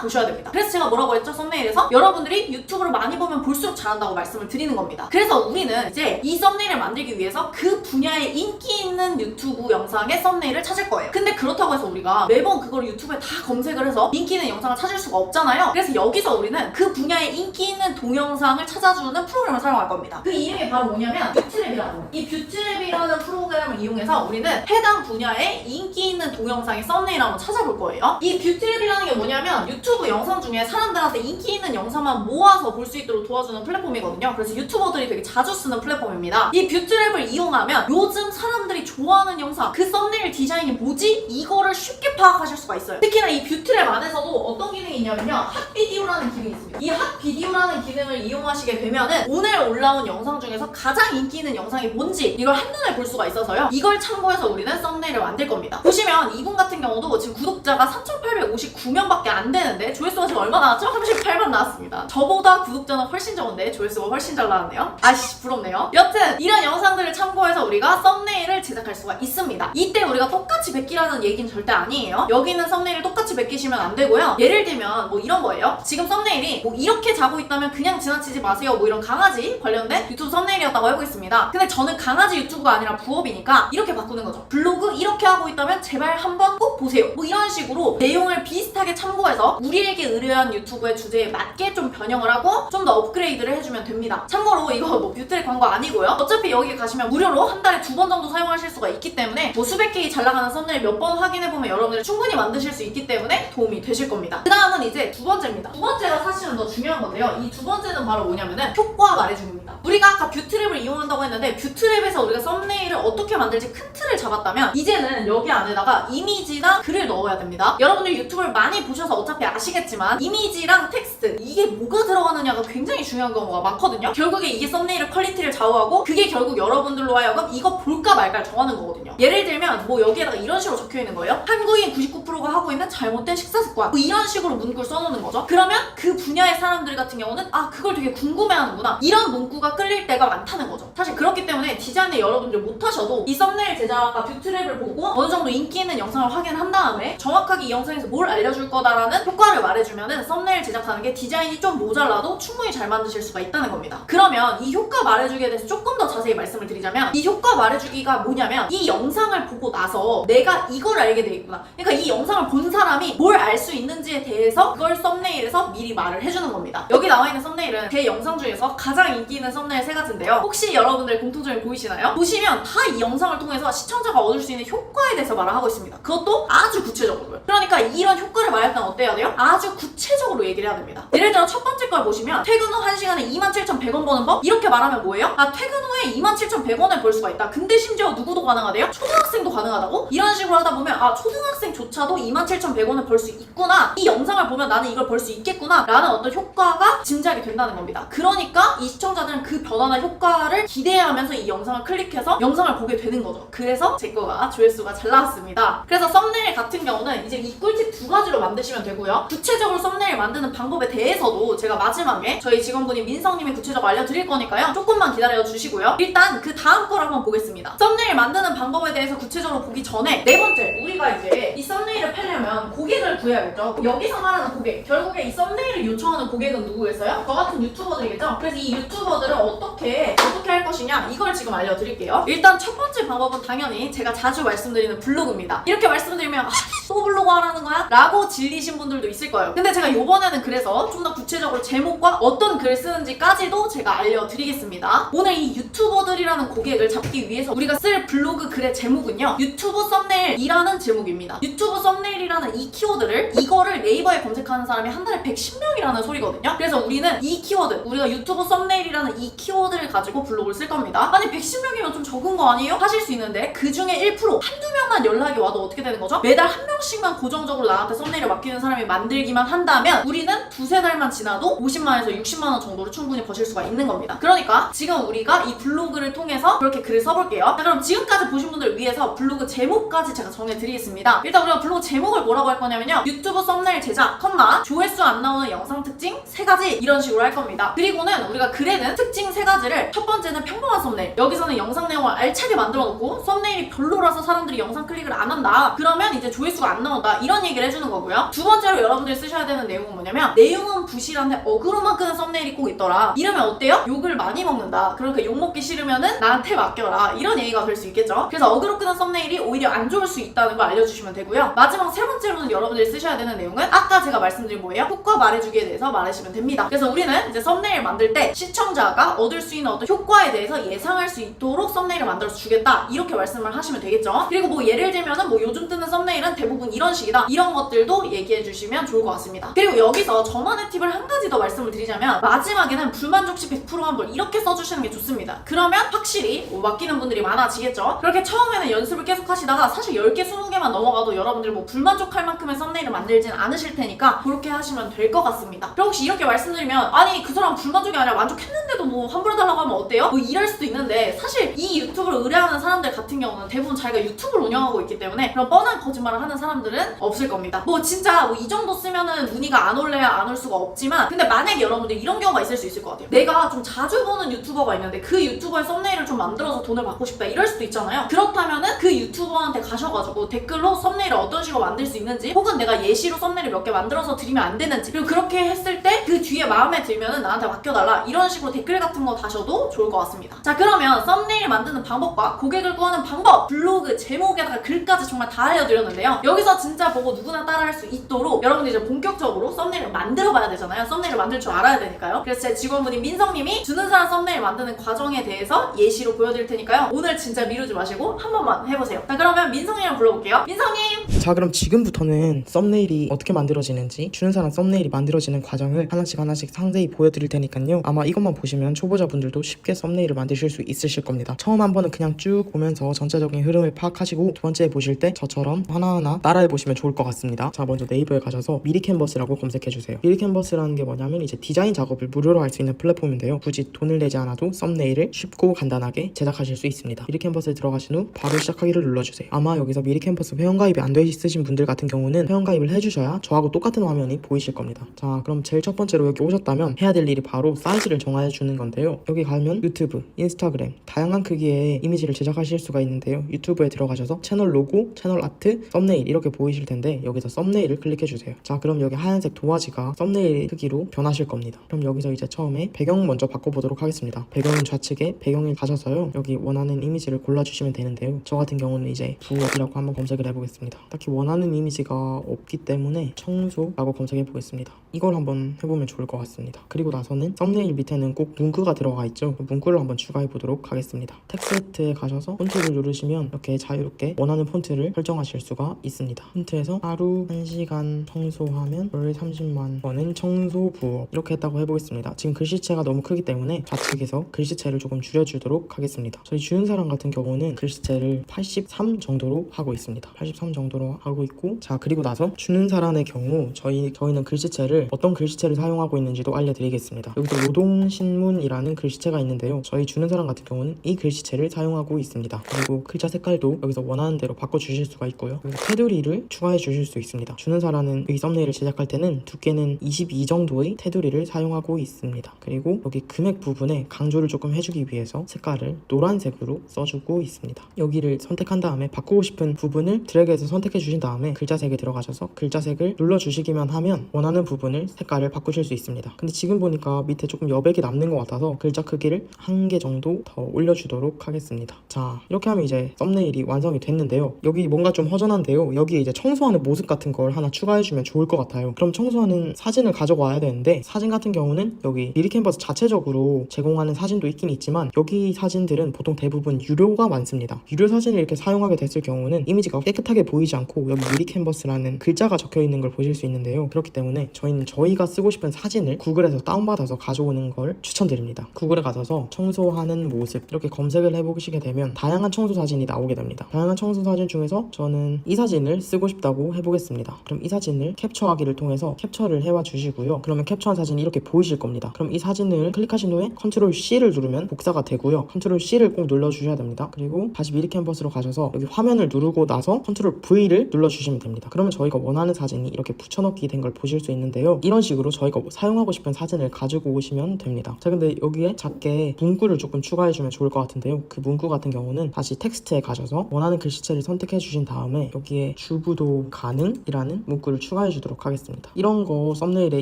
보셔야 됩니다. 그래서 제가 뭐라고 했죠? 썸네일에서 여러분들이 유튜브를 많이 보면 볼수록 잘한다고 말씀을 드리는 겁니다. 그래서 우리는 이제 이 썸네일을 만들기 위해서 그 분야에 인기 있는 유튜브 영상의 썸네일을 찾을 거예요. 근데 그렇다고 해서 우리가 매번 그걸 유튜브에 다 검색을 해서 인기 있는 영상을 찾을 수가 없잖아요. 그래서 여기서 우리는 그 분야에 인기 있는 동영상을 찾아주는 프로그램을 사용할 겁니다. 그 이름이 바로 뭐냐면 뷰트랩이라는, 이 뷰트랩이라는 프로그램을 이용해서 우리는 해당 분야에 인기 있는 동영상의 썸네일을 한번 찾아볼 거예요. 이 뷰트랩이라는 게 뭐냐면 유튜브 영상 중에 사람들한테 인기 있는 영상만 모아서 볼 수 있도록 도와주는 플랫폼이거든요. 그래서 유튜버들이 되게 자주 쓰는 플랫폼입니다. 이 뷰트랩을 이용하면 요즘 사람들이 좋아하는 영상, 그 썸네일 디자인이 뭐지? 이거를 쉽게 파악하실 수가 있어요. 특히나 이 뷰트랩 안에서도 어떤 기능이 있냐면요, 핫비디오라는 기능이 있습니다. 이 핫비디오라는 기능을 이용하시게 되면은 오늘 올라온 영상 중에서 가장 인기 있는 영상이 뭔지 이걸 한눈에 볼 수가 있어서요, 이걸 참고해서 우리는 썸네일을 만들 겁니다. 보시면 이분 같은 경우도 지금 구독자가 3,859명밖에 안 되는데 조회수가 지금 얼마 나왔죠? 38만 나왔습니다. 저보다 구독자는 훨씬 적은데 조회수가 훨씬 잘 나왔네요. 아이씨, 부럽네요. 여튼 이런 영상들을 참고해서 우리가 썸네일을 제작할 수가 있습니다. 이때 우리가 똑같이 베끼라는 얘기는 절대 아니에요. 여기 있는 썸네일을 똑같이 베끼시면 안 되고요. 예를 들면 뭐 이런 거예요. 지금 썸네일이 뭐 이렇게 자고 있다면 그냥 지나치지 마세요, 뭐 이런 강아지 관련된 유튜브 썸네일이었다고 해보겠습니다. 근데 저는 강아지 유튜브가 아니라 부업이니까 이렇게 바꾸는 거죠. 블로그 이렇게 하고 있다면 제발 한번 꼭 보세요, 뭐 이런 식으로 내용을 비슷하게 참고해서 우리에게 의뢰한 유튜브의 주제에 맞게 좀 변형을 하고 좀 더 업그레이드를 해주면 됩니다. 참고로 이거 뭐 뷰트랩 광고 아니고요. 어차피 여기 가시면 무료로 한 달에 2번 정도 사용하실 수가 있기 때문에 뭐 수백 개의 잘 나가는 썸네일 몇 번 확인해보면 여러분들이 충분히 만드실 수 있기 때문에 도움이 되실 겁니다. 그 다음은 이제 두 번째입니다. 두 번째가 사실은 더 중요한 건데요. 이 두 번째는 바로 뭐냐면은 효과 말해주기입니다. 우리가 아까 뷰트랩을 이용한다고 했는데 뷰트랩에서 우리가 썸네일을 어떻게 만들지 큰 틀을 잡았다면 이제는 여기 안에다가 이미지나 글을 넣어야 됩니다. 여러분들 유튜브를 많이 보셔서 어차피 아시겠지만 이미지랑 텍스트, 이게 뭐가 들어가느냐가 굉장히 중요한 경우가 많거든요. 결국에 이게 썸네일의 퀄리티를 좌우하고 그게 결국 여러분들로 하여금 이거 볼까 말까를 정하는 거거든요. 예를 들면 뭐 여기에다가 이런 식으로 적혀있는 거예요. 한국인 99%가 하고 있는 잘못된 식사 습관, 뭐 이런 식으로 문구를 써놓는 거죠. 그러면 그 분야의 사람들 같은 경우는 아, 그걸 되게 궁금해하는구나, 이런 문구가 끌릴 때가 많다는 거죠. 사실 그렇기 때문에 디자인을 여러분들 못하셔도 이 썸네일 제작과 뷰트랩을 보고 어느 정도 인기 있는 영상을 확인한 다음에 정확하게 이 영상에서 뭘 알려줄 거다라는 효과를 말해주면은 썸네일 제작하는 게 디자인이 좀 모자라도 충분히 잘 만드실 수가 있다는 겁니다. 그러면 이 효과 말해주기에 대해서 조금 더 자세히 말씀을 드리자면, 이 효과 말해주기가 뭐냐면 이 영상을 보고 나서 내가 이걸 알게 돼 있구나, 그러니까 이 영상을 본 사람이 뭘 알 수 있는지에 대해서 그걸 썸네일에서 미리 말을 해주는 겁니다. 여기 나와 있는 썸네일은 제 영상 중에서 가장 인기 있는 썸네일 3가지인데요. 혹시 여러분들 공통점이 보이시나요? 보시면 다 이 영상을 통해서 시청자가 얻을 수 있는 효과에 대해서 말을 하고 있습니다. 그것도 아주 구체적으로요. 그러니까 이런 효과를 말할 때는 어때야 돼요? 아주 구체적으로 얘기를 해야 됩니다. 예를 들어 첫 번째 걸 보시면 퇴근 후 1시간에 27,100원 버는 법? 이렇게 말하면 뭐예요? 아, 퇴근 후에 27,100원을 벌 수가 있다. 근데 심지어 누구도 가능하대요? 초등학생도 가능하다고? 이런 식으로 하다 보면 아, 초등학생조차도 27,100원을 벌 수 있구나, 이 영상을 보면 나는 이걸 벌 수 있겠구나 라는 어떤 효과가 짐작이 된다는 겁니다. 그러니까 이 시청자들은 그 변화나 효과를 기대하면서 이 영상을 클릭해서 영상을 보게 되는 거죠. 그래서 제 거가 조회수가 잘 나왔습니다. 그래서 썸네일 같은 경우는 이제 이 꿀팁 2가지로 만드시면 되고요. 구체적으로 썸네일 만드는 방법에 대해서도 제가 마지막에 저희 직원분인 민성님이 구체적으로 알려드릴 거니까요, 조금만 기다려 주시고요. 일단 그 다음 걸 한번 보겠습니다. 썸네일 만드는 방법에 대해서 구체적으로 보기 전에 네 번째, 우리가 이제 이 썸네일을 팔려면 고객을 구해야겠죠. 여기서 말하는 고객, 결국에 이 썸네일을 요청하는 고객은 누구겠어요? 저 같은 유튜버들이겠죠. 그래서 이 유튜버들을 어떻게 할 것이냐, 이걸 지금 알려드릴게요. 일단 첫 번째 방법은 당연히 제가 자주 말씀드리는 블로그입니다. 이렇게 말씀드리면 아, 또 블로그 하라는 거야? 라고 질리신 분들도 있을 거예요. 근데 제가 요번에는 그래서 좀 더 구체적으로 제목과 어떤 글을 쓰는지까지도 제가 알려드리겠습니다. 오늘 이 유튜버들이라는 고객을 잡기 위해서 우리가 쓸 블로그 글의 제목은요, 유튜브 썸네일이라는 제목입니다. 유튜브 썸네일이라는 이 키워드를, 이거를 네이버에 검색하는 사람이 한 달에 110명이라는 소리거든요. 그래서 우리는 이 키워드, 우리가 유튜브 썸네일이라는 이 키워드를 가지고 블로그를 쓸 겁니다. 아니 110명이면 좀 적은 거 아니에요? 하실 수 있는데 그 중에 1%, 한두 명만 연락이 와도 어떻게 되는 거죠? 매달 한 명 명씩만 고정적으로 나한테 썸네일을 맡기는 사람이 만들기만 한다면 우리는 두세 달만 지나도 50만에서 60만원 정도로 충분히 버실 수가 있는 겁니다. 그러니까 지금 우리가 이 블로그를 통해서 그렇게 글을 써볼게요. 자, 그럼 지금까지 보신 분들을 위해서 블로그 제목까지 제가 정해드리겠습니다. 일단 우리가 블로그 제목을 뭐라고 할 거냐면요, 유튜브 썸네일 제작, 조회수 안 나오는 영상 특징 3가지, 이런 식으로 할 겁니다. 그리고는 우리가 글에는 특징 3가지를, 첫 번째는 평범한 썸네일, 여기서는 영상 내용을 알차게 만들어 놓고 썸네일이 별로라서 사람들이 영상 클릭을 안 한다, 그러면 이제 조회수가 안 나온다, 이런 얘기를 해주는 거고요. 두 번째로 여러분들이 쓰셔야 되는 내용은 뭐냐면, 내용은 부실한데 어그로만 끄는 썸네일이 꼭 있더라, 이러면 어때요? 욕을 많이 먹는다, 그러니까 욕 먹기 싫으면은 나한테 맡겨라, 이런 얘기가 될 수 있겠죠. 그래서 어그로 끄는 썸네일이 오히려 안 좋을 수 있다는 걸 알려주시면 되고요. 마지막 세 번째로는 여러분들이 쓰셔야 되는 내용은 아까 제가 말씀드린 뭐예요? 효과 말해주기에 대해서 말하시면 됩니다. 그래서 우리는 이제 썸네일 만들 때 시청자가 얻을 수 있는 어떤 효과에 대해서 예상할 수 있도록 썸네일을 만들어서 주겠다, 이렇게 말씀을 하시면 되겠죠. 그리고 뭐 예를 들면은 뭐 요즘 뜨는 썸네일은 대부분 이런 식이다, 이런 것들도 얘기해 주시면 좋을 것 같습니다. 그리고 여기서 저만의 팁을 한 가지 더 말씀을 드리자면, 마지막에는 불만족시 100% 환불 이렇게 써주시는 게 좋습니다. 그러면 확실히 뭐 맡기는 분들이 많아지겠죠. 그렇게 처음에는 연습을 계속 하시다가 사실 10개 20개만 넘어가도 여러분들 뭐 불만족할 만큼의 썸네일을 만들진 않으실 테니까 그렇게 하시면 될 것 같습니다. 그럼 혹시 이렇게 말씀드리면, 아니 그 사람 불만족이 아니라 만족했는데도 뭐 환불해달라고 하면 어때요? 뭐 이럴 수도 있는데, 사실 이 유튜브를 의뢰하는 사람들 같은 경우는 대부분 자기가 유튜브를 운영하고 있기 때문에 그런 뻔한 거짓말을 하는 사람들은 없을 겁니다. 뭐 진짜 뭐 이 정도 쓰면은 문의가 안 올래야 안 올 수가 없지만, 근데 만약에 여러분들 이런 경우가 있을 수 있을 것 같아요. 내가 좀 자주 보는 유튜버가 있는데 그 유튜버의 썸네일을 좀 만들어서 돈을 받고 싶다, 이럴 수도 있잖아요. 그렇다면은 그 유튜버한테 가셔가지고 댓글로 썸네일을 어떤 식으로 만들 수 있는지, 혹은 내가 예시로 썸네일을 몇 개 만들어서 드리면 안 되는지, 그리고 그렇게 했을 때 그 뒤에 마음에 들면은 나한테 맡겨달라, 이런 식으로 댓글 같은 거 다셔도 좋을 것 같습니다. 자, 그러면 썸네일 만드는 방법과 고객을 구하는 방법, 블로그 제목에다가 글까지 정말 다 알려드렸는데요. 여기서 진짜 보고 누구나 따라할 수 있도록 여러분들 이제 본격적으로 썸네일을 만들어 봐야 되잖아요. 썸네일을 만들 줄 알아야 되니까요. 그래서 제 직원분인 민성님이 주는 사람 썸네일 만드는 과정에 대해서 예시로 보여드릴 테니까요. 오늘 진짜 미루지 마시고 한 번만 해보세요. 자, 그러면 민성님을 불러볼게요. 민성님! 자, 그럼 지금부터는 썸네일이 어떻게 만들어지는지, 주는 사람 썸네일이 만들어지는 과정을 하나씩 상세히 보여드릴 테니까요. 아마 이것만 보시면 초보자분들도 쉽게 썸네일을 만드실 수 있으실 겁니다. 처음 한 번은 그냥 쭉 보면서 전체적인 흐름을 파악하시고, 두 번째 보실 때 저처럼 하나하나 따라해보시면 좋을 것 같습니다. 자, 먼저 네이버에 가셔서 미리캔버스라고 검색해주세요. 미리캔버스라는 게 뭐냐면 이제 디자인 작업을 무료로 할 수 있는 플랫폼인데요. 굳이 돈을 내지 않아도 썸네일을 쉽고 간단하게 제작하실 수 있습니다. 미리캔버스에 들어가신 후 바로 시작하기를 눌러주세요. 아마 여기서 미리캔버스 회원가입이 안 돼 있으신 분들 같은 경우는 회원가입을 해주셔야 저하고 똑같은 화면이 보이실 겁니다. 자, 그럼 제일 첫 번째로 여기 오셨다면 해야 될 일이 바로 사이즈를 정해주는 건데요. 여기 가면 유튜브, 인스타그램 다양한 크기의 이미지를 제작하실 수가 있는데요. 유튜브에 들어가셔서 채널 로고, 채널 아트, 썸네일 이렇게 보이실 텐데 여기서 썸네일을 클릭해주세요. 자, 그럼 여기 하얀색 도화지가 썸네일 크기로 변하실 겁니다. 그럼 여기서 이제 처음에 배경 먼저 바꿔보도록 하겠습니다. 배경은 좌측에 배경에 가셔서요, 여기 원하는 이미지를 골라주시면 되는데요. 저 같은 경우는 이제 부업이라고 한번 검색을 해보겠습니다. 딱히 원하는 이미지가 없기 때문에 청소라고 검색해 보겠습니다. 이걸 한번 해보면 좋을 것 같습니다. 그리고 나서는 썸네일 밑에는 꼭 문구가 들어가 있죠. 문구를 한번 추가해 보도록 하겠습니다. 텍스트에 가셔서 폰트를 누르시면 이렇게 자유롭게 원하는 폰트를 설정하실 수가 있습니다. 폰트에서 하루 1시간 청소하면 월 30만 원은 청소 부업, 이렇게 했다고 해보겠습니다. 지금 글씨체가 너무 크기 때문에 좌측에서 글씨체를 조금 줄여주도록 하겠습니다. 저희 주윤 사람 같은 경우는 글씨체를 83 정도로 하고 있습니다. 83 정도로 하고 있고, 자, 그리고 나서 주는 사람의 경우 저희는 글씨체를 어떤 글씨체를 사용하고 있는지도 알려드리겠습니다. 여기서 노동신문이라는 글씨체가 있는데요. 저희 주는 사람 같은 경우는 이 글씨체를 사용하고 있습니다. 그리고 글자 색깔도 여기서 원하는 대로 바꿔주실 수가 있고요. 그리고 테두리를 추가해 주실 수 있습니다. 주는 사람은 이 썸네일을 제작할 때는 두께는 22 정도의 테두리를 사용하고 있습니다. 그리고 여기 금액 부분에 강조를 조금 해주기 위해서 색깔을 노란색으로 써주고 있습니다. 여기를 선택한 다음에 바꾸고 싶은 부분을 드래그해서 선택해 주신 다음에 글자색에 들어가셔서 글자색을 눌러주시기만 하면 원하는 부분을 색깔을 바꾸실 수 있습니다. 근데 지금 보니까 밑에 조금 여백이 남는 것 같아서 글자 크기를 1개 정도 더 올려주도록 하겠습니다. 자, 이렇게 하면 이제 썸네일이 완성이 됐는데요. 여기 뭔가 좀 허전한데요. 여기에 이제 청소하는 모습 같은 걸 하나 추가해주면 좋을 것 같아요. 그럼 청소하는 사진을 가져와야 되는데, 사진 같은 경우는 여기 미리캔버스 자체적으로 제공하는 사진도 있긴 있지만 여기 사진들은 보통 대부분 유료가 많습니다. 유료 사진을 이렇게 사용하게 됐을 경우는 이미지가 깨끗하게 보이지 않고 여기 미리캔버스라는 글자가 적혀있는 걸 보실 수 있는데요. 그렇기 때문에 저희는 저희가 쓰고 싶은 사진을 구글에서 다운받아서 가져오는 걸 추천드립니다. 구글에 가셔서 청소하는 모습 이렇게 검색을 해보시게 되면 다양한 청소 사진이 나오게 됩니다. 다양한 청소 사진 중에서 저는 이 사진을 사진을 쓰고 싶다고 해보겠습니다. 그럼 이 사진을 캡처하기를 통해서 캡처를 해와 주시고요. 그러면 캡처한 사진이 이렇게 보이실 겁니다. 그럼 이 사진을 클릭하신 후에 컨트롤 C를 누르면 복사가 되고요. 컨트롤 C를 꼭 눌러주셔야 됩니다. 그리고 다시 미리 캔버스로 가셔서 여기 화면을 누르고 나서 컨트롤 V를 눌러주시면 됩니다. 그러면 저희가 원하는 사진이 이렇게 붙여넣기 된 걸 보실 수 있는데요. 이런 식으로 저희가 사용하고 싶은 사진을 가지고 오시면 됩니다. 자, 근데 여기에 작게 문구를 조금 추가해주면 좋을 것 같은데요. 그 문구 같은 경우는 다시 텍스트에 가셔서 원하는 글씨체를 선택해 주신 다음에 여기에 주부도 가능이라는 문구를 추가해 주도록 하겠습니다. 이런 거 썸네일에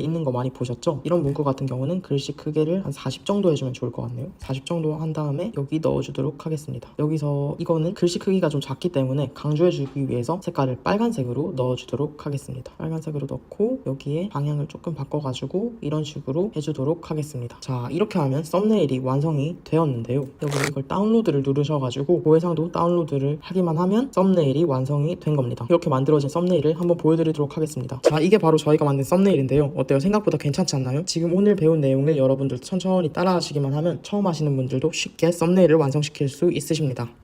있는 거 많이 보셨죠? 이런 문구 같은 경우는 글씨 크기를 한 40 정도 해주면 좋을 것 같네요. 40 정도 한 다음에 여기 넣어주도록 하겠습니다. 여기서 이거는 글씨 크기가 좀 작기 때문에 강조해주기 위해서 색깔을 빨간색으로 넣어주도록 하겠습니다. 빨간색으로 넣고 여기에 방향을 조금 바꿔가지고 이런 식으로 해주도록 하겠습니다. 자, 이렇게 하면 썸네일이 완성이 되었는데요. 여기 이걸 다운로드를 누르셔가지고 고해상도 다운로드를 하기만 하면 썸네일이 완성이 된 겁니다. 이렇게 만들어진 썸네일을 한번 보여드리도록 하겠습니다. 자, 이게 바로 저희가 만든 썸네일인데요. 어때요? 생각보다 괜찮지 않나요? 지금 오늘 배운 내용을 여러분들 천천히 따라 하시기만 하면 처음 하시는 분들도 쉽게 썸네일을 완성시킬 수 있으십니다.